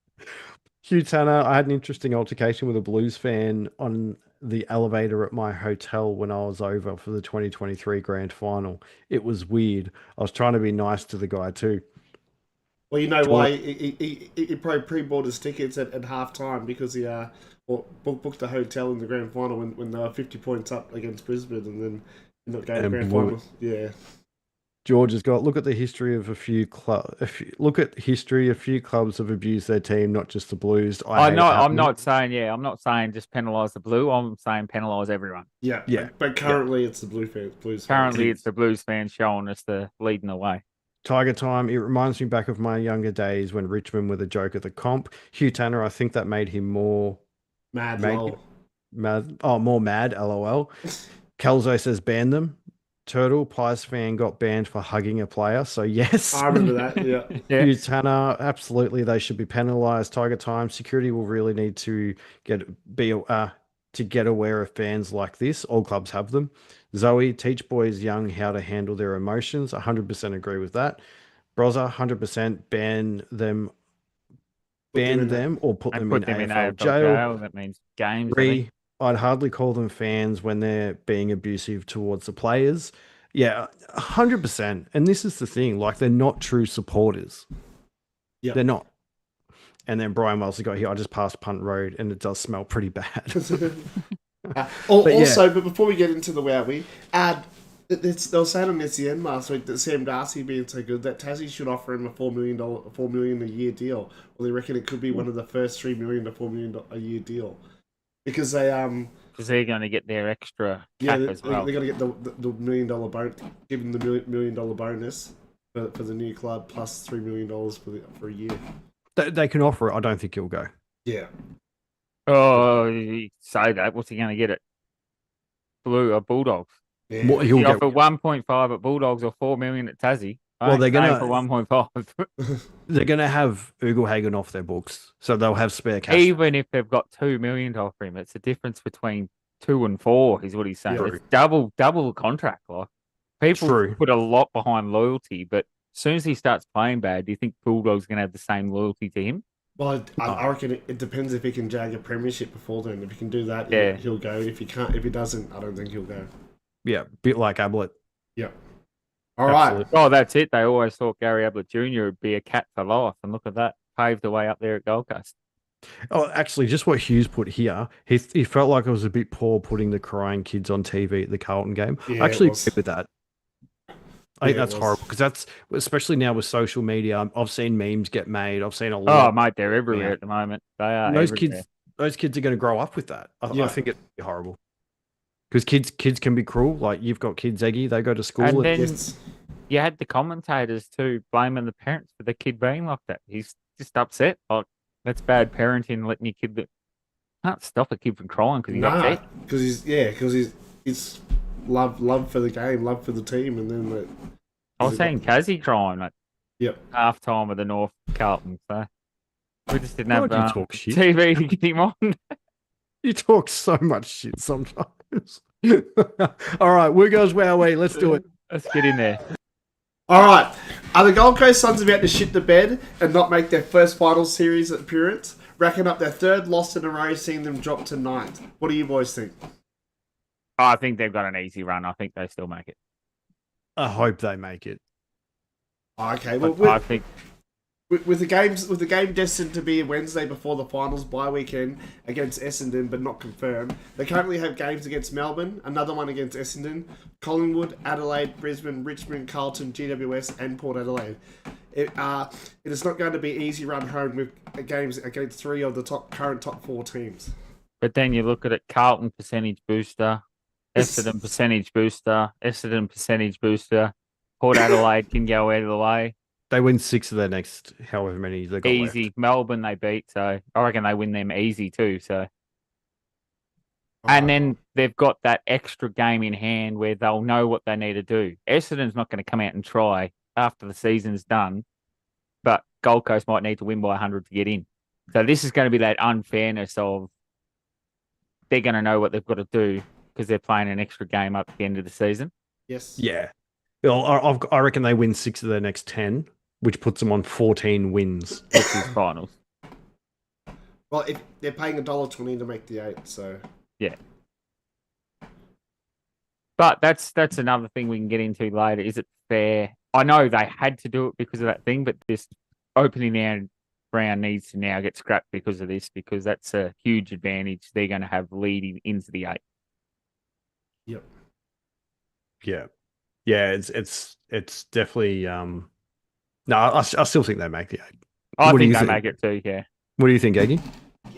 Hugh Tanner, I had an interesting altercation with a Blues fan on the elevator at my hotel when I was over for the 2023 grand final. It was weird. I was trying to be nice to the guy too. Well, you know why? He probably pre-bought his tickets at half time because he booked a hotel in the grand final when they were 50 points up against Brisbane and then not going to the grand final. Yeah. George has got, look at the history of a few clubs. A few clubs have abused their team, not just the Blues. I'm not saying just penalise the Blue. I'm saying penalise everyone. Yeah. Yeah. But currently it's the Blues fans. Currently it's the Blues fans showing us the leading the way. Tiger time. It reminds me back of my younger days when Richmond were the joke of the comp. Hugh Tanner, I think that made him more mad. More mad. LOL. Kelzo says ban them. Turtle Pies fan got banned for hugging a player. So yes, I remember that. Yeah. Hugh Tanner, absolutely, they should be penalised. Tiger time. Security will really need to get aware of fans like this. All clubs have them. Zoe, teach boys young how to handle their emotions. 100% agree with that. Broza, 100% ban them or put them in AFL jail. That means games. I'd hardly call them fans when they're being abusive towards the players. Yeah, 100%. And this is the thing, like they're not true supporters. Yeah, they're not. And then Brian Wells got here. I just passed Punt Road, and it does smell pretty bad. But before we get into the Wowie, they were saying on SEN last week that Sam Darcy being so good that Tassie should offer him a $4 million a year deal. Well, they reckon it could be one of the first $3 million to $4 million a year deal. Because they're going to get their extra cap as well. They're going to get the $1 million bonus, give them the $1 million bonus for the new club plus $3 million for a year. They can offer it. I don't think he'll go. Yeah. Oh, you say that. What's he going to get it? Bulldogs. Yeah. He'll offer 1.5 at Bulldogs or $4 million at Tassie. Well, they're going to for 1.5. They're going to have Ugelhagen off their books, so they'll have spare cash. Even if they've got $2 million to offer him, it's the difference between 2 and 4, is what he's saying. True. It's double the contract. Like people put a lot behind loyalty, but as soon as he starts playing bad, do you think Bulldogs going to have the same loyalty to him? Well, I reckon it depends if he can jag a premiership before then. If he can do that, he'll go. If he can't, if he doesn't, I don't think he'll go. Yeah, bit like Ablett. Yeah. All right. Oh, that's it. They always thought Gary Ablett Jr. would be a cat for life, and look at that, paved the way up there at Gold Coast. Oh, actually, just what Hughes put here, he felt like it was a bit poor putting the crying kids on TV at the Carlton game. Yeah, I actually agree with that. I think that's horrible because that's, especially now with social media, I've seen memes get made. I've seen a lot. Oh, mate, they're everywhere at the moment. They are. Those kids are going to grow up with that. I think it'd be horrible. Because kids can be cruel. Like, you've got kids, Eggy, they go to school. And then you had the commentators too blaming the parents for the kid being like that. He's just upset. Like, that's bad parenting, letting your kid... Can't stop a kid from crying because he's upset. Because he's love for the game, love for the team, and then... I was saying Kazzy crying, mate. Yep. half time of the North Carlton. So we just didn't have God, you talk shit. TV to get him on. You talk so much shit sometimes. All right, woo goes wowee. Let's do it. Let's get in there. All right. Are the Gold Coast Suns about to shit the bed and not make their first final series appearance, racking up their third loss in a row, seeing them drop to 9th? What do you boys think? I think they've got an easy run. I think they still make it. I hope they make it. Okay. Well, I think with the game destined to be Wednesday before the finals bye weekend against Essendon, but not confirmed, they currently have games against Melbourne, another one against Essendon, Collingwood, Adelaide, Brisbane, Richmond, Carlton, GWS, and Port Adelaide. It is not going to be easy run home with games against 3 of the current top 4 teams. But then you look at it: Carlton percentage booster, Essendon percentage booster, Essendon percentage booster. Port Adelaide can go out of the way. They win 6 of their next however many they got Easy. left. Melbourne they beat, so I reckon they win them easy too. So, and then they've got that extra game in hand where they'll know what they need to do. Essendon's not going to come out and try after the season's done, but Gold Coast might need to win by 100 to get in. So this is going to be that unfairness of they're going to know what they've got to do because they're playing an extra game up at the end of the season. Yes. Yeah. Well, I reckon they win 6 of their next 10, which puts them on 14 wins. Which is finals. Well, if they're paying $1.20 to make the 8, so yeah. But that's another thing we can get into later. Is it fair? I know they had to do it because of that thing, but this opening round needs to now get scrapped because of this, because that's a huge advantage they're going to have leading into the 8. Yep. Yeah. Yeah, it's definitely no, I still think they make the 8. I What do think you they think? make it too, yeah. What do you think, Egi?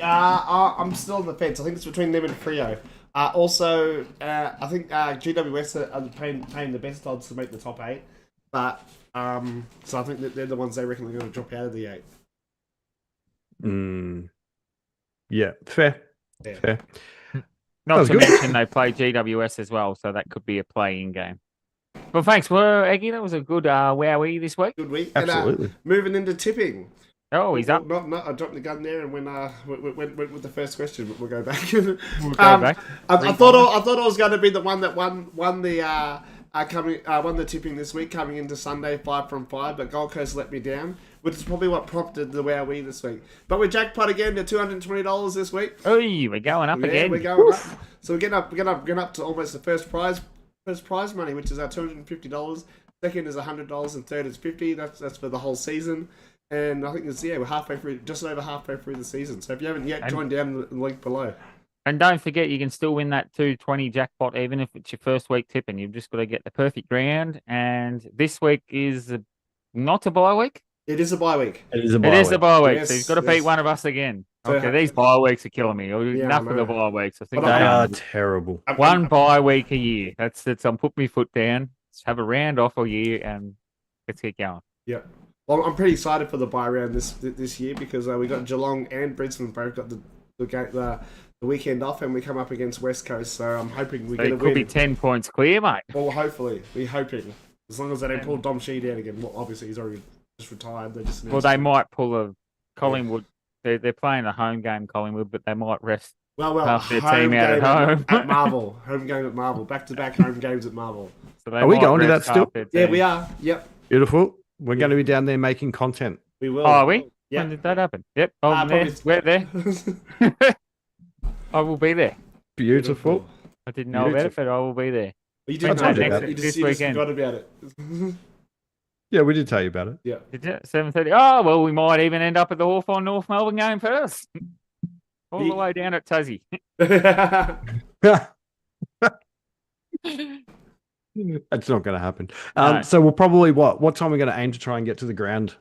I'm still on the fence. I think it's between them and Freo. Also, I think GWS are paying the best odds to make the top 8. But so I think that they're the ones they reckon are going to drop out of the 8. Yeah, fair. Yeah. Fair. Not to good. mention they play GWS as well, so that could be a play-in game. Well, thanks, Eggy. That was a good wowie this week. Good week. Absolutely. And, moving into tipping. Oh, he's up. Not, I dropped the gun there and went with the first question, but we'll go back. We'll go back. I thought I was going to be the one that won the tipping this week, coming into Sunday 5 from 5, but Gold Coast let me down, which is probably what prompted the wowee this week. But we're jackpot again to $220 this week. Oh, we're going up again. We're going up. So we're getting up to almost the first prize money, which is our $250. Second is $100, and third is $50. That's for the whole season. And I think we're halfway through, just over halfway through the season. So if you haven't yet, join down the link below. And don't forget, you can still win that 220 jackpot, even if it's your first week tipping. You've just got to get the perfect round. And this week is not a bye week. It is a bye week. It is a bye It is week. a bye week, Yes, so you've got to beat one of us again. So- Okay, these bye weeks are killing me. Yeah, Enough I of the know. bye weeks. I think But They I- are terrible. one bye week a year. That's I'm putting my foot down. Let's have a round off a year and let's get going. Yeah. Well, I'm pretty excited for the bye round this year because we got Geelong and Brisbane both got the weekend off, and we come up against West Coast. So I'm hoping we So get a it could win. be 10 points clear, mate. Well, hopefully, we're hoping as long as they don't pull Dom Shee down again. Well, obviously he's already just retired. They just Well, they might pull a Collingwood. They're playing a home game, Collingwood, but they might rest. half their home team out at game home. at Marvel. Home game at Marvel. Back-to-back home games at Marvel. So they Are we might going to rest that still? half their Yeah, team. we are. Yep, Beautiful. We're going to be down there making content. we will. Oh, are we? Yeah. When did that happen? Yep, I'm there. Probably- We're there. I will be there. Beautiful. I didn't know about it, but I will be there. You I didn't told know you that. about You it. just, This you just weekend. forgot about it. Yeah, we did tell you about it. Yeah. Did you? 7:30. Oh, well, we might even end up at the Hawthorn North Melbourne game first. All the way down at Tassie. That's not going to happen. No. So we'll probably what time are we going to aim to try and get to the ground?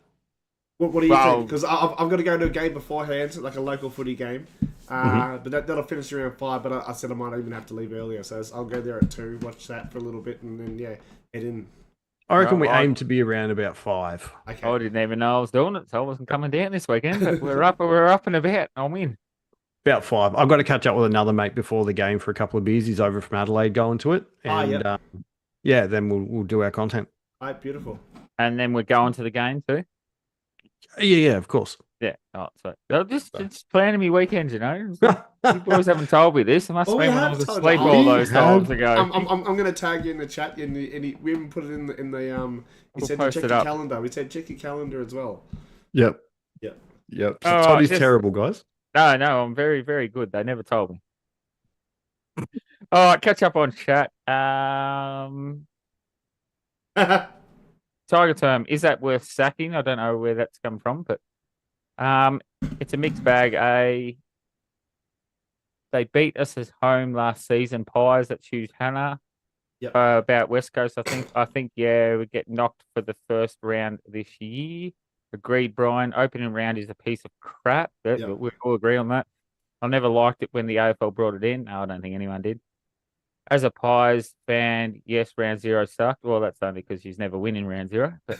What do you Well- think? Because I've got to go to a game beforehand, like a local footy game. But that'll finish around 5. But I said I might even have to leave earlier, so I'll go there at 2, watch that for a little bit, and then head in. I reckon we Right. aim to be around about 5. Okay. I didn't even know I was doing it, so I wasn't coming down this weekend. But we're up and about. I'm in. About 5. I've got to catch up with another mate before the game for a couple of beers. He's over from Adelaide going to it. And yep. then we'll do our content. All right, beautiful. And then we're going to the game too. Yeah, of course. Yeah. Oh, so just planning me weekends, you know. You boys haven't told me this. I must Well, have we been when I have was told asleep you. all We those have. times ago. I'm going to tag you in the chat. We even put it in the We'll he said to post check it your up. calendar. We said check your calendar as well. Yep. Yep. Yep. So All right, Toddy's just- terrible, guys. No, I'm very, very good. They never told me. All right, catch up on chat. Tiger term, is that worth sacking? I don't know where that's come from, but it's a mixed bag. They beat us at home last season. Pies that choose Hannah. Yep. About West Coast, I think, yeah, we get knocked for the first round this year. Agreed, Brian. Opening round is a piece of crap. Yep. We all agree on that. I never liked it when the AFL brought it in. No, I don't think anyone did. As a Pies fan, yes, round zero sucked. Well, that's only because she's never winning round zero. But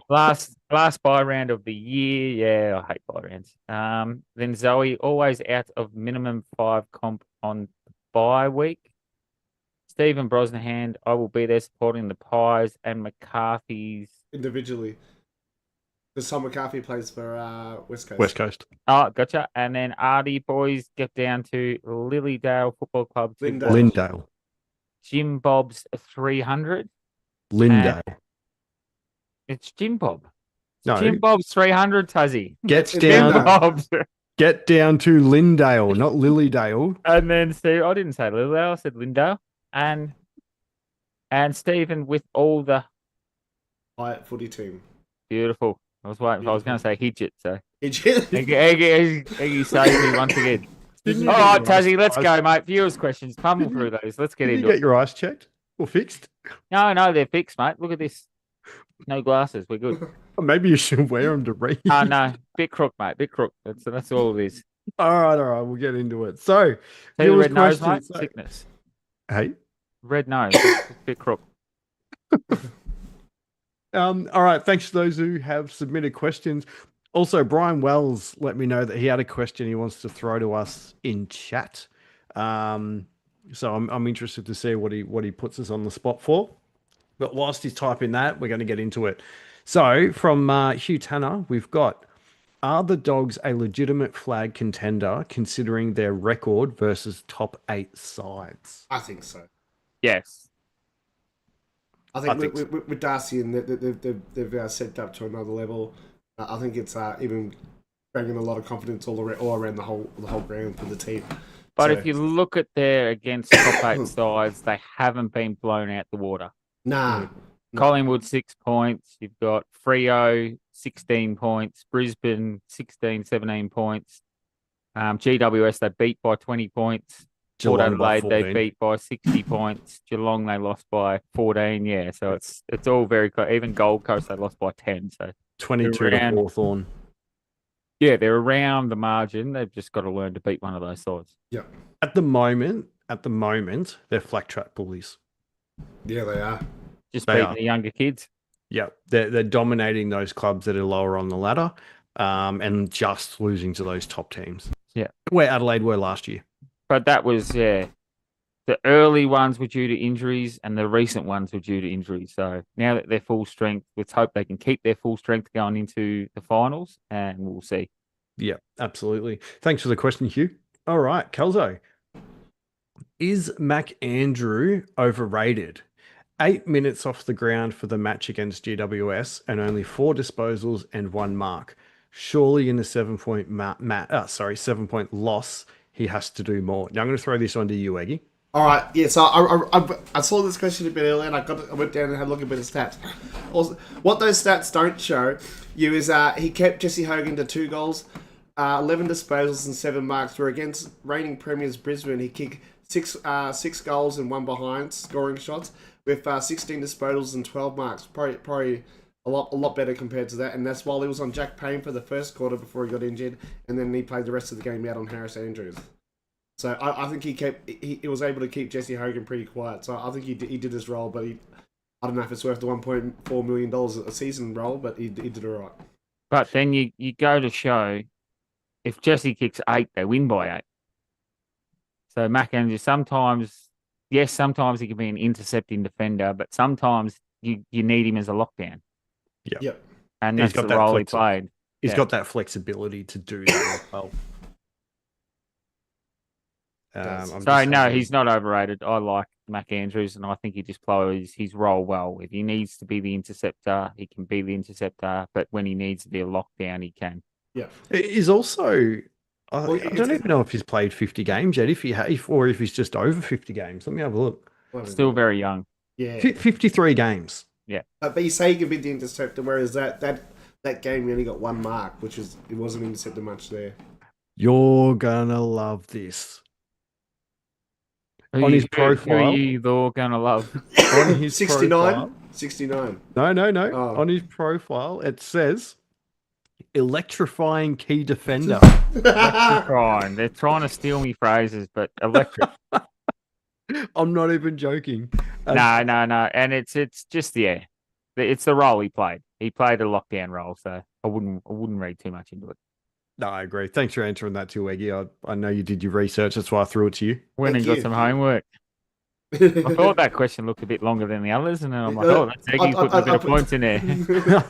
last bye round of the year, yeah, I hate bye rounds. Then Zoe, always out of minimum 5 comp on bye week. Stephen Brosnahan, I will be there supporting the Pies and McCarthy's. Individually. Because Tom McCarthy plays for West Coast. West Coast. Oh, gotcha. And then Artie boys get down to Lilydale Football Club. To Lindale. watch Lindale. Jim Bob's 300. Lindale. It's Jim Bob. No. Jim Bob's 300, Tuzzy. Gets It's down. Lindale. Bob's. Get down to Lindale, not Lilydale. And then Steve, I didn't say Lilydale, I said Lindale. And Stephen with all the High footy team. beautiful. I was waiting. I was going to say Hidget, so Eggy saved me once again. Didn't you All get right, your Tuzzy, eyes- let's go, mate. Viewers' questions. Pummel through those. Let's get Did you into get it. your eyes checked or fixed? No, they're fixed, mate. Look at this. No glasses. We're good. Or maybe you should wear them to read. Oh, no. Bit crook, mate. Bit crook. That's all it is. All right. We'll get into it. So, See the viewers' red nose, mate? questions. So- Sickness. Hey. Red nose. Bit crook. All right. Thanks to those who have submitted questions. Also, Brian Wells let me know that he had a question he wants to throw to us in chat. So I'm interested to see what he puts us on the spot for. But whilst he's typing that, we're going to get into it. So from Hugh Tanner, we've got: are the Dogs a legitimate flag contender considering their record versus top 8 sides? I think so. Yes. I think, I think so. with Darcy and they've set up to another level. I think it's even bringing a lot of confidence all around the whole ground for the team. But So- if you look at their against top 8 sides, they haven't been blown out the water. Nah, No. Collingwood 6 points. You've got Freo 16 points. Brisbane 16, 17 points. GWS they beat by 20 points. Port Geelong by Adelaide they 14. beat by 60 points. Geelong they lost by 14. Yeah, so it's all very close. Even Gold Coast they lost by 10. So 22 around- to Hawthorn. yeah, they're around the margin. They've just got to learn to beat one of those sides. yeah, At the moment, they're flag trap bullies. yeah, they are. Just They beating are. the younger kids. Yeah, they're dominating those clubs that are lower on the ladder, and just losing to those top teams. Yeah. Where Adelaide were last year. But that was, the early ones were due to injuries and the recent ones were due to injuries. So now that they're full strength, let's hope they can keep their full strength going into the finals and we'll see. Yeah, absolutely. Thanks for the question, Hugh. All right, Kelzo. Is Mac Andrew overrated? 8 minutes off the ground for the match against GWS and only 4 disposals and 1 mark. Surely in a 7-point 7-point loss, he has to do more. Now I'm going to throw this on to you, Eggy. All right, yeah. So I saw this question a bit earlier, and I went down and had a look at a bit of stats. Also, what those stats don't show you is he kept Jesse Hogan to 2 goals, 11 disposals and 7 marks. Where against reigning premiers Brisbane, he kicked 6 goals and 1 behind scoring shots with 16 disposals and 12 marks. Probably a lot better compared to that, and that's while he was on Jack Payne for the first quarter before he got injured, and then he played the rest of the game out on Harris Andrews. So I think he was able to keep Jesse Hogan pretty quiet. So I think he did his role, but I don't know if it's worth the $1.4 million a season role, but he did it right. But then you go to show if Jesse kicks 8, they win by 8. So Mac Andrews sometimes he can be an intercepting defender, but sometimes you need him as a lockdown, Yep. and He's that's got the that role he flexi- played. He's Yeah. got that flexibility to do that as well. Does. I'm So just no, having- he's not overrated. I like Mac Andrews, and I think he just plays his role well. If he needs to be the interceptor, he can be the interceptor. But when he needs to be a lockdown, he can. Yeah. He's also. I Well, don't even know if he's played 50 games yet. Or if he's just over 50 games. Let me have a look. Still very young. Yeah. 53 games. But you say he can be the interceptor, whereas that game he only got 1 mark, which is it wasn't intercepted much there. You're gonna love this. Who On you- his who- profile- who are you all gonna love? On his 69? profile. 69. No. Oh. On his profile, it says electrifying key defender. Trying. They're trying to steal me phrases, but electric. I'm not even joking. No. And it's just it's the role he played. He played a lockdown role, so I wouldn't read too much into it. No, I agree. Thanks for answering that too, Eggy. I know you did your research. That's why I threw it to you. Went and Thank got you. some homework. I thought that question looked a bit longer than the others, and then I'm like, oh, that's Eggy putting a bit of points in there.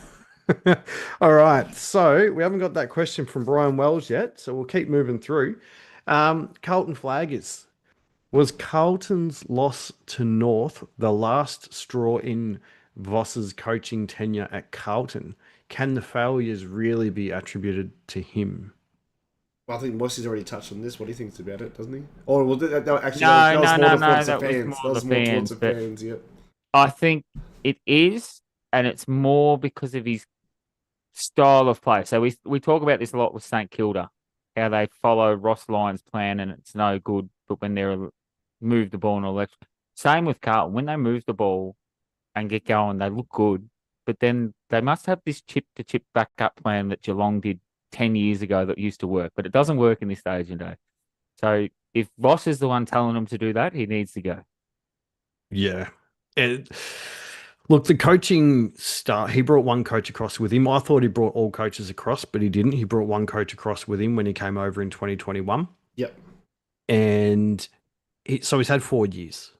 All right. So we haven't got that question from Brian Wells yet, so we'll keep moving through. Carlton Flaggers. Was Carlton's loss to North the last straw in Voss's coaching tenure at Carlton? Can the failures really be attributed to him? Well, I think Mossie's already touched on this. What he thinks about it, doesn't he? Or well, actually, No, that was more towards that the was fans. more That was the more towards fans, the but- fans. Yep. I think it is, and it's more because of his style of play. So we talk about this a lot with St Kilda, how they follow Ross Lyon's plan and it's no good, but when they're move the ball and all that. Same with Carlton. When they move the ball and get going, they look good, but then they must have this chip-to-chip backup plan that Geelong did 10 years ago that used to work, but it doesn't work in this stage and day. So if Ross is the one telling them to do that, he needs to go. Yeah. Look, the coaching start, he brought one coach across with him. I thought he brought all coaches across, but he didn't. He brought one coach across with him when he came over in 2021. Yep. And so he's had 4 years.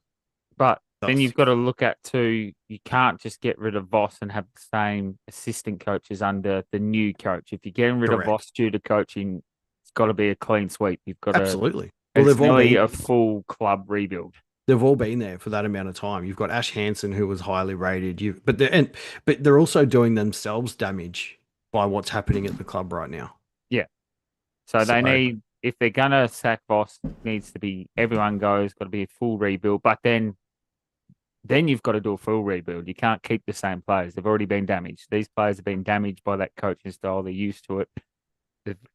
But then That's- you've got to look at too, you can't just get rid of Voss and have the same assistant coaches under the new coach. If you're getting rid Correct. of Voss due to coaching, it's got to be a clean sweep. You've got Absolutely. to, Well, it's they've all really been- a full club rebuild. They've all been there for that amount of time. You've got Ash Hansen, who was highly rated. But they're also doing themselves damage by what's happening at the club right now. So So- they need, if they're going to sack Voss, it needs to be, everyone goes, got to be a full rebuild. But then you've got to do a full rebuild. You can't keep the same players. They've already been damaged. These players have been damaged by that coaching style. They're used to it.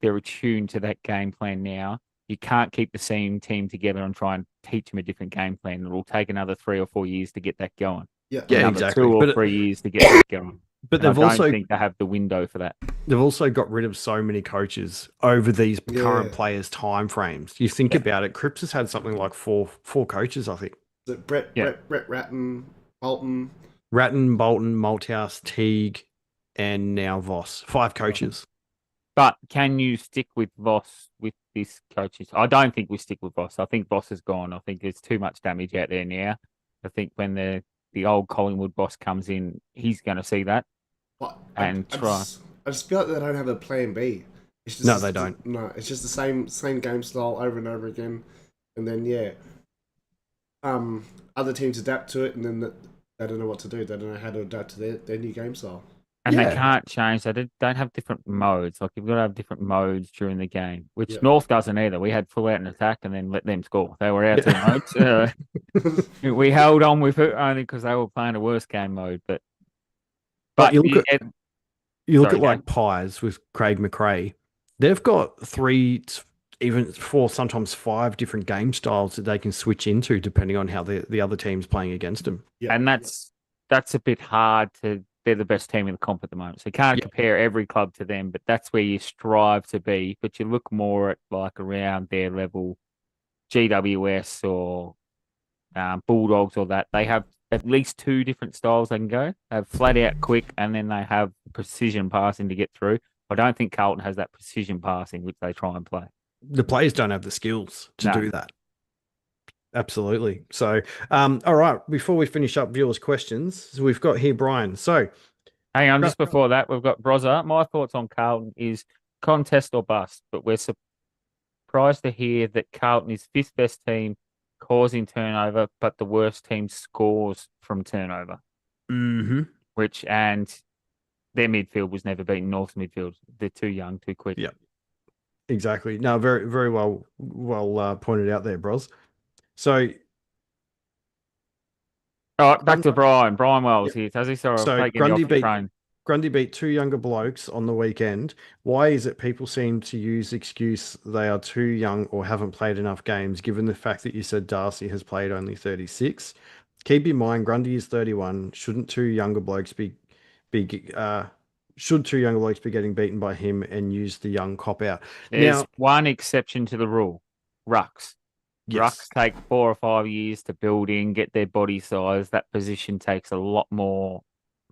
They're attuned to that game plan now. You can't keep the same team together and try and teach them a different game plan. It will take another 3 or 4 years to get that going. Yeah. Yeah, Another exactly. 2 or But 3 years to get that going. But And they've I also don't think they have the window for that. they've also got rid of so many coaches over these current Yeah. players' time frames. You think about it, Cripps has had something like four coaches, I think. Is it Brett Yeah. Ratton, Bolton? Ratton, Bolton, Malthouse, Teague, and now Voss. 5 coaches. But can you stick with Voss with this coaches? I don't think we stick with Voss. I think Voss is gone. I think there's too much damage out there now. I think when the old Collingwood boss comes in, he's going to see that. What? And try. I just feel like they don't have a plan B. It's just, No, they don't. No, it's just the same game style over and over again, and then other teams adapt to it, and then they don't know what to do. They don't know how to adapt to their new game style. And Yeah. they can't change. They don't have different modes. Like, you've got to have different modes during the game, which Yeah. North doesn't either. We had full out and attack and then let them score. They were out 2 modes. We held on with it only because they were playing a worse game mode. But You look at Sorry, like Pies with Craig McRae. They've got 3, even 4, sometimes 5 different game styles that they can switch into depending on how the other team's playing against them. Yeah. And that's a bit hard to. They're the best team in the comp at the moment, so you can't compare every club to them. But that's where you strive to be. But you look more at like around their level, GWS or Bulldogs or that. They have at least 2 different styles they can go. They have flat out quick, and then they have precision passing to get through. I don't think Carlton has that precision passing which they try and play. The players don't have the skills to No. do that. Absolutely. So, all right, before we finish up viewers' questions, we've got here Brian. So, Hang on, just before that, we've got Brozza. My thoughts on Carlton is contest or bust, but we're surprised to hear that Carlton is fifth best team causing turnover, but the worst team scores from turnover. mhm. And their midfield was never beaten North's midfield. They're too young, too quick. Yeah, exactly. No, very, very well pointed out there, Bros. So, All right, back to Grun- Brian. Brian Wells yep. here. Tassie, sorry, So I'll take you off the train. Grundy beat two younger blokes on the weekend. Why is it people seem to use the excuse they are too young or haven't played enough games, given the fact that you said Darcy has played only 36? Keep in mind, Grundy is 31. Shouldn't two younger blokes be should two younger blokes be getting beaten by him and use the young cop out? There's Now, one exception to the rule. Rucks. yes, Rucks take 4 or 5 years to build in, get their body size. That position takes a lot more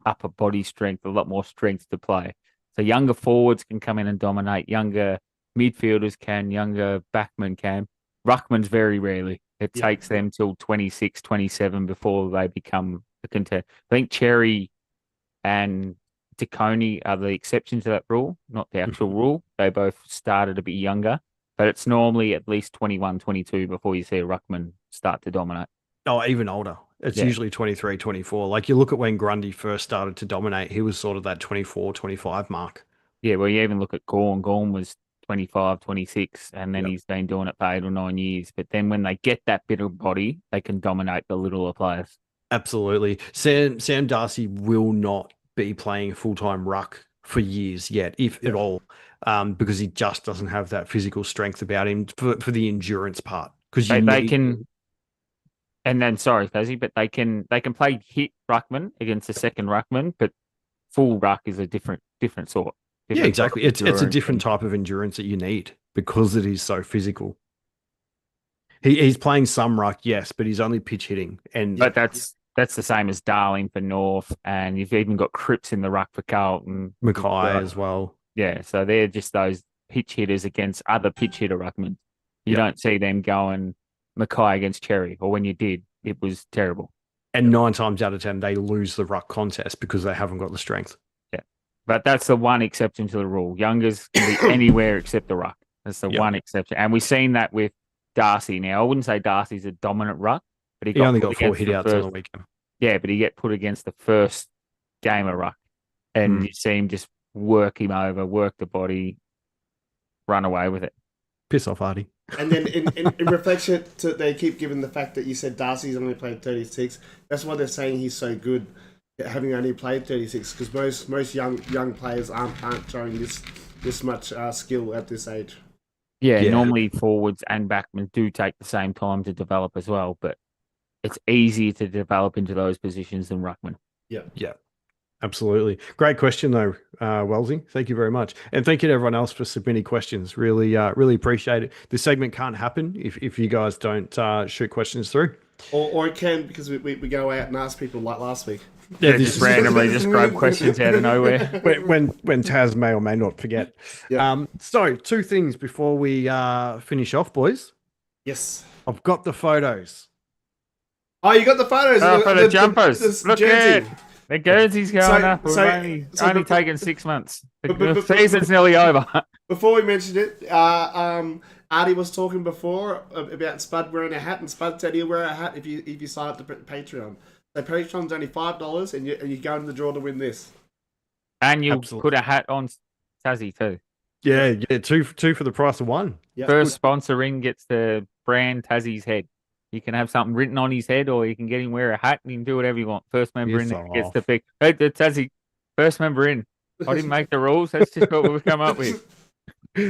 upper body strength, a lot more strength to play. So younger forwards can come in and dominate. Younger midfielders can. Younger backmen can. Ruckmans very rarely. It takes them till 26, 27 before they become a contender. I think Cherry and DeConey are the exception to that rule, not the actual rule. They both started a bit younger, but it's normally at least 21, 22 before you see a ruckman start to dominate. oh, even older. It's usually 23, 24. Like you look at when Grundy first started to dominate, he was sort of that 24, 25 mark. Yeah, well, you even look at Gorn. Gorn was 25, 26, and then Yep. he's been doing it for 8 or 9 years. But then when they get that bit of body, they can dominate the littler players. Absolutely. Sam Darcy will not be playing full-time ruck for years yet, if at all, because he just doesn't have that physical strength about him for the endurance part. Because They can, and then sorry, Fazzy, but they can play hit ruckman against a second ruckman, but full ruck is a different sort. Yeah, exactly. It's a different type of endurance that you need because it is so physical. He's playing some ruck, yes, but he's only pitch hitting, but that's the same as Darling for North, and you've even got Cripps in the ruck for Carlton, Mackay as well. Yeah, so they're just those pitch hitters against other pitch hitter ruckmen. You don't see them going Mackay against Cherry, or when you did, it was terrible. And 9 times out of 10, they lose the ruck contest because they haven't got the strength. Yeah, but that's the one exception to the rule. Youngers can be anywhere except the ruck. That's the one exception, and we've seen that with Darcy. Now, I wouldn't say Darcy's a dominant ruck, but he only got 4 hit-outs on the weekend. Yeah, but he get put against the first game of ruck, and you see him just work him over, work the body, run away with it. Piss off, Hardy. And then in reflection, they keep giving the fact that you said Darcy's only played 36. That's why they're saying he's so good, having only played 36. Because most young players aren't showing this much skill at this age. Yeah, normally forwards and backmen do take the same time to develop as well, but it's easier to develop into those positions than ruckman. Yeah. Absolutely. Great question, though, Wellesley. Thank you very much. And thank you to everyone else for submitting questions. Really appreciate it. This segment can't happen if you guys don't shoot questions through. Or it can, because we go out and ask people like last week. Yeah, just randomly just grab questions out of nowhere. When Taz may or may not forget. So, 2 things before we finish off, boys. Yes. I've got the photos. Oh, you got the photos. For the jumpers. Look at it. The Guernsey's going up. We've only taken 6 months. The season's nearly over. Before we mentioned it, Artie was talking before about Spud wearing a hat, and Spud said he'll wear a hat if you sign up to Patreon. So Patreon's only $5, and you go in the draw to win this. And you put a hat on Tassie too. Yeah, two for the price of one. Yep. First sponsor in gets the brand Tassie's head. You can have something written on his head, or you can get him wear a hat, and you can do whatever you want. First member in gets the pick. Hey, the Tassie, first member in. I didn't make the rules. That's just what we've come up with.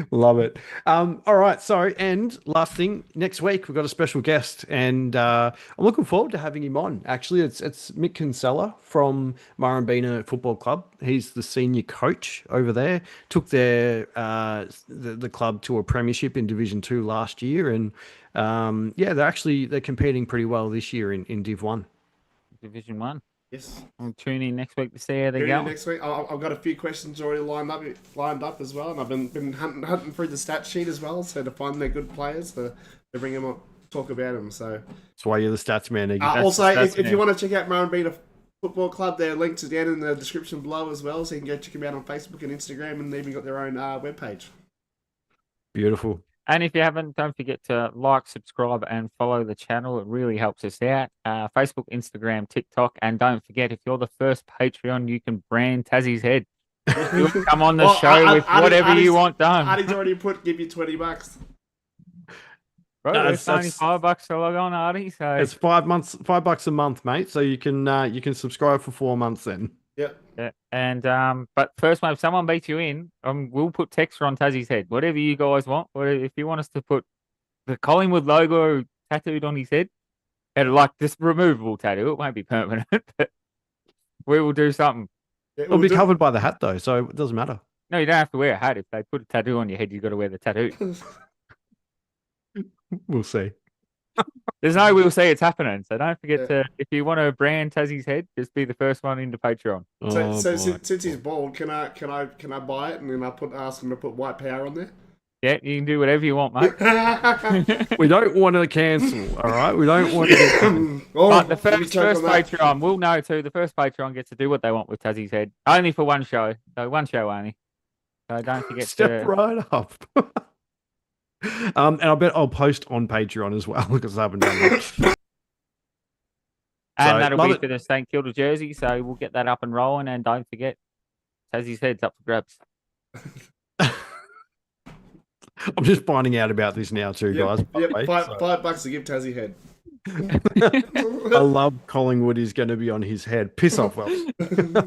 Love it. All right. So, and last thing, next week we've got a special guest, and I'm looking forward to having him on. Actually, it's Mick Kinsella from Murrumbeena Football Club. He's the senior coach over there. Took their the club to a premiership in Division 2 last year, and they're competing pretty well this year in Div 1. Division 1. Yes. I'll tune in next week to see how they go. Next week, I've got a few questions already lined up as well, and I've been hunting through the stat sheet as well, so to find their good players to bring them up talk about him. So That's why you're the stats man, Egi. also, if you want to check out Murrumbeena Football Club, their links are down in the description below as well, so you can go check them out on Facebook and Instagram, and they've even got their own webpage. Beautiful. And if you haven't, don't forget to like, subscribe, and follow the channel. It really helps us out. Facebook, Instagram, TikTok, and don't forget, if you're the first Patreon, you can brand Tassie's head. You can come on the show with whatever you want done. Artie's already give you $20. Bro, it's only $5 to log on, Artie. So it's $5 a month, mate. So you can subscribe for 4 months then. Yep. Yeah. And but first one, if someone beats you in, we'll put texture on Tassie's head. Whatever you guys want. If you want us to put the Collingwood logo tattooed on his head, and like this removable tattoo, it won't be permanent, but we will do something. Yeah, It'll be covered by the hat though, so it doesn't matter. No, you don't have to wear a hat. If they put a tattoo on your head, you've got to wear the tattoo. We'll see. There's no we'll see, it's happening. So don't forget to, if you want to brand Tassie's head, just be the first one into Patreon. So since he's bald, can I buy it and then ask him to put white power on there? Yeah, you can do whatever you want, mate. We don't want to cancel, all right? We don't want to. But the first Patreon, we'll know too. The first Patreon gets to do what they want with Tassie's head, only for one show. So one show only. So don't forget Step right up. And I bet I'll post on Patreon as well because I haven't done that. And that'll be for the St Kilda jersey, so we'll get that up and rolling. And don't forget, Tassie's head's up for grabs. I'm just finding out about this now too, guys. Yep, $5 to give Tassie head. I love Collingwood is going to be on his head. Piss off, Wells.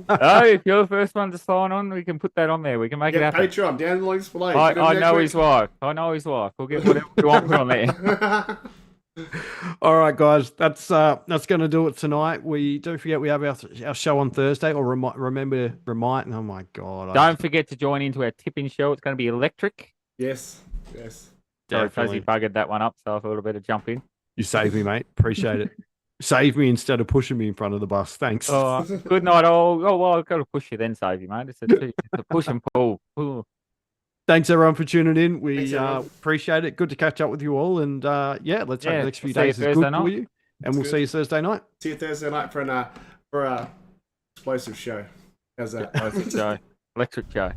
Oh, if you're the first one to sign on, we can put that on there. We can make it happen. Patreon, down in the links below. I know his wife. We'll get whatever we want put on there. All right, guys. That's going to do it tonight. Don't forget we have our show on Thursday. Or remember to remind. Oh my God! Don't forget to join into our tipping show. It's going to be electric. Yes. Sorry, Tassie buggered that one up, so I thought I'd better jump in. You saved me, mate. Appreciate it. Save me instead of pushing me in front of the bus. Thanks. Oh, good night. Oh, well, I've got to push you then save you, mate. It's a push and pull. Ooh. Thanks, everyone, for tuning in. We appreciate it. Good to catch up with you all. And, let's hope the next few days is good for you. And we'll see you Thursday night. See you Thursday night for an explosive show. How's that? Electric show.